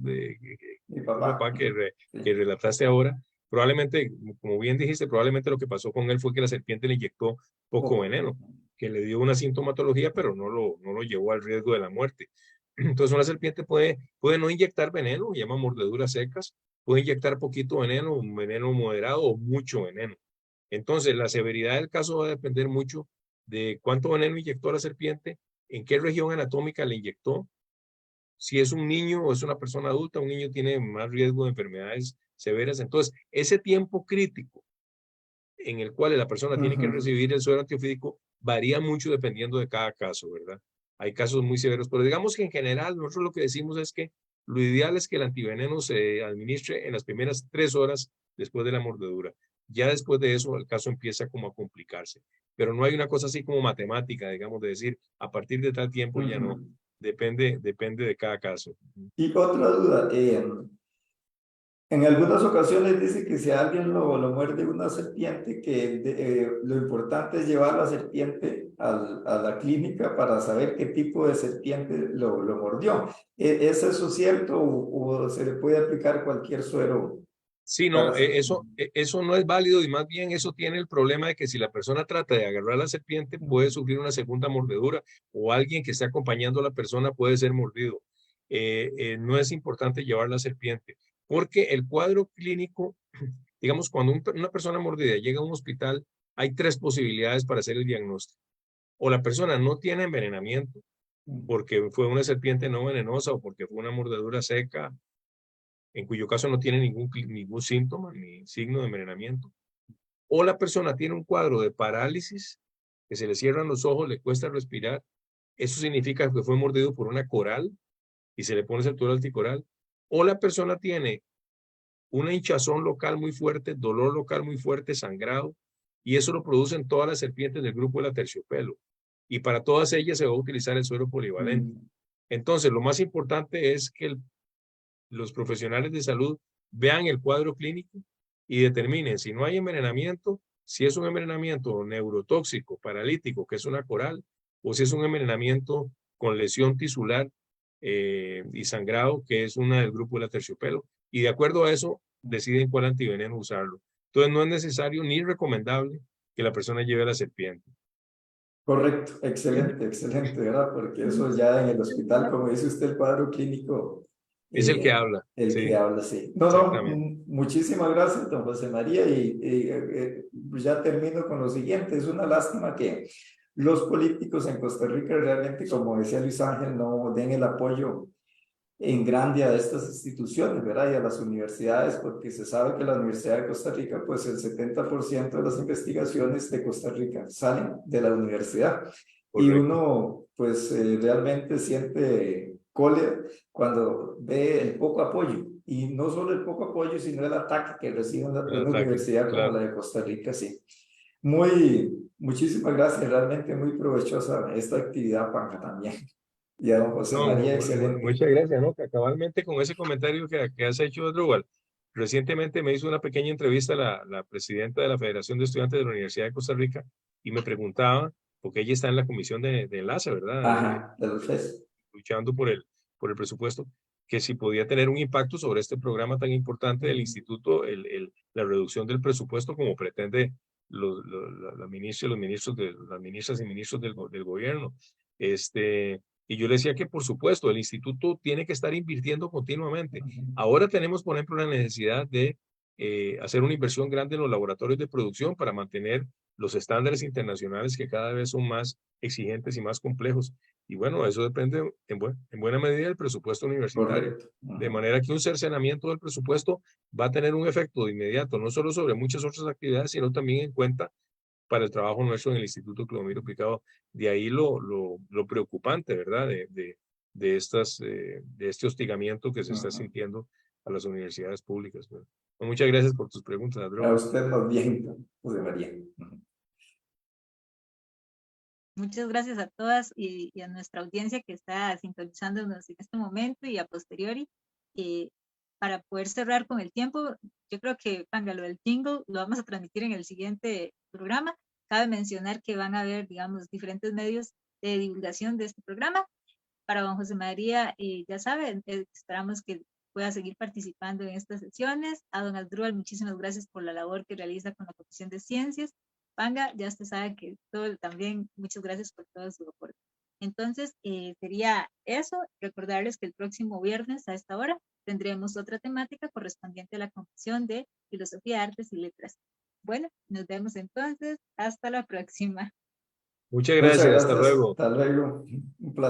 tu papá. papá que Sí. relataste ahora, probablemente, como bien dijiste, probablemente lo que pasó con él fue que la serpiente le inyectó poco Poco. veneno, que le dio una sintomatología, pero no lo llevó al riesgo de la muerte. Entonces una serpiente puede no inyectar veneno, llama mordeduras secas, puede inyectar poquito veneno, un veneno moderado o mucho veneno. Entonces la severidad del caso va a depender mucho de cuánto veneno inyectó la serpiente, en qué región anatómica le inyectó, si es un niño o es una persona adulta, un niño tiene más riesgo de enfermedades severas. Entonces, ese tiempo crítico en el cual la persona tiene que Ujú. recibir el suero antiofídico varía mucho dependiendo de cada caso, ¿verdad? Hay casos muy severos, pero digamos que en general nosotros lo que decimos es que lo ideal es que el antiveneno se administre en las primeras 3 horas después de la mordedura. Ya después de eso el caso empieza como a complicarse, pero no hay una cosa así como matemática, digamos, de decir a partir de tal tiempo ya no. Ujú. Depende de cada caso. Y otra duda, en algunas ocasiones dice que si a alguien lo muerde una serpiente, que lo importante es llevar la serpiente a la clínica para saber qué tipo de serpiente lo mordió. ¿Es eso cierto o se le puede aplicar cualquier suero Sí, no, para serpiente? eso no es válido y más bien eso tiene el problema de que si la persona trata de agarrar a la serpiente puede Ujú, sufrir una segunda mordedura o alguien que esté acompañando a la persona puede ser mordido. No es importante llevar la serpiente porque el cuadro clínico, digamos, cuando una persona mordida llega a un hospital, hay 3 posibilidades para hacer el diagnóstico. O la persona no tiene envenenamiento ujú, porque fue una serpiente no venenosa o porque fue una mordedura seca en cuyo caso no tiene ningún síntoma ni signo de envenenamiento. O la persona tiene un cuadro de parálisis, que se le cierran los ojos, le cuesta respirar. Eso significa que fue mordido por una coral y se le pone Certol Alticoral, o la persona tiene una hinchazón local muy fuerte, dolor local muy fuerte, sangrado, y eso lo producen todas las serpientes del grupo de la terciopelo. Y para todas ellas se va a utilizar el suero polivalente. Entonces, lo más importante es que los profesionales de salud vean el cuadro clínico y determinen si no hay envenenamiento, si es un envenenamiento neurotóxico, paralítico, que es una coral, o si es un envenenamiento con lesión tisular y sangrado, que es una del grupo de la terciopelo. Y de acuerdo a eso, deciden cuál antiveneno usarlo. Entonces, no es necesario ni recomendable que la persona lleve a la serpiente. Correcto, excelente, excelente, ¿verdad? Porque eso ya en el hospital, como dice usted, el cuadro clínico, Es el que habla. el Sí, que habla, sí. No, no, exactamente. muchísimas gracias, don José María, y ya termino con lo siguiente. Es una lástima que los políticos en Costa Rica realmente, como decía Luis Ángel, no den el apoyo en grande a estas instituciones, ¿verdad? Y a las universidades, porque se sabe que la Universidad de Costa Rica, pues el 70% de las investigaciones de Costa Rica salen de la universidad. Y Correcto. uno, pues realmente siente cólera cuando ve el poco apoyo. Y no solo el poco apoyo, sino el ataque que recibe una El ataque, universidad como claro. la de Costa Rica, sí. Muchísimas gracias, realmente muy provechosa esta actividad, Juanca, también. Y a don José No, María, excelente. muchas gracias, ¿no? Cabalmente con ese comentario que has hecho, Drubal. Recientemente me hizo una pequeña entrevista la presidenta de la Federación de Estudiantes de la Universidad de Costa Rica y me preguntaba, porque ella está en la comisión de enlace, ¿verdad? Ajá, de los FES. Luchando por el presupuesto, que si podía tener un impacto sobre este programa tan importante del instituto, la reducción del presupuesto como pretende la ministra, los ministros las ministras y ministros del gobierno. Y yo le decía que, por supuesto, el instituto tiene que estar invirtiendo continuamente. Ahora tenemos, por ejemplo, la necesidad de hacer una inversión grande en los laboratorios de producción para mantener los estándares internacionales que cada vez son más exigentes y más complejos. Y bueno, eso depende en buena medida del presupuesto universitario. Correcto. De manera que un cercenamiento del presupuesto va a tener un efecto de inmediato, no solo sobre muchas otras actividades, sino también en cuenta para el trabajo nuestro en el Instituto Clodomiro Picado. De ahí lo preocupante, ¿verdad? De este hostigamiento que se está sintiendo a las universidades públicas. ¿Verdad? Muchas gracias por tus preguntas, A Adrián. usted más bien, José María. Muchas gracias a todas y a nuestra audiencia que está sintonizándonos en este momento y a posteriori. Para poder cerrar con el tiempo, yo creo que, Panga, lo del jingle lo vamos a transmitir en el siguiente programa. Cabe mencionar que van a haber, digamos, diferentes medios de divulgación de este programa. Para don José María, ya saben, esperamos que pueda seguir participando en estas sesiones. A don Asdrúbal, muchísimas gracias por la labor que realiza con la Comisión de Ciencias. Panga, ya usted sabe que todo también, muchas gracias por todo su aporte. Entonces, sería eso. Recordarles que el próximo viernes a esta hora tendremos otra temática correspondiente a la Comisión de Filosofía, Artes y Letras. Bueno, nos vemos entonces. Hasta la próxima. Muchas Muchas gracias. Hasta gracias. luego. Hasta luego. Un placer.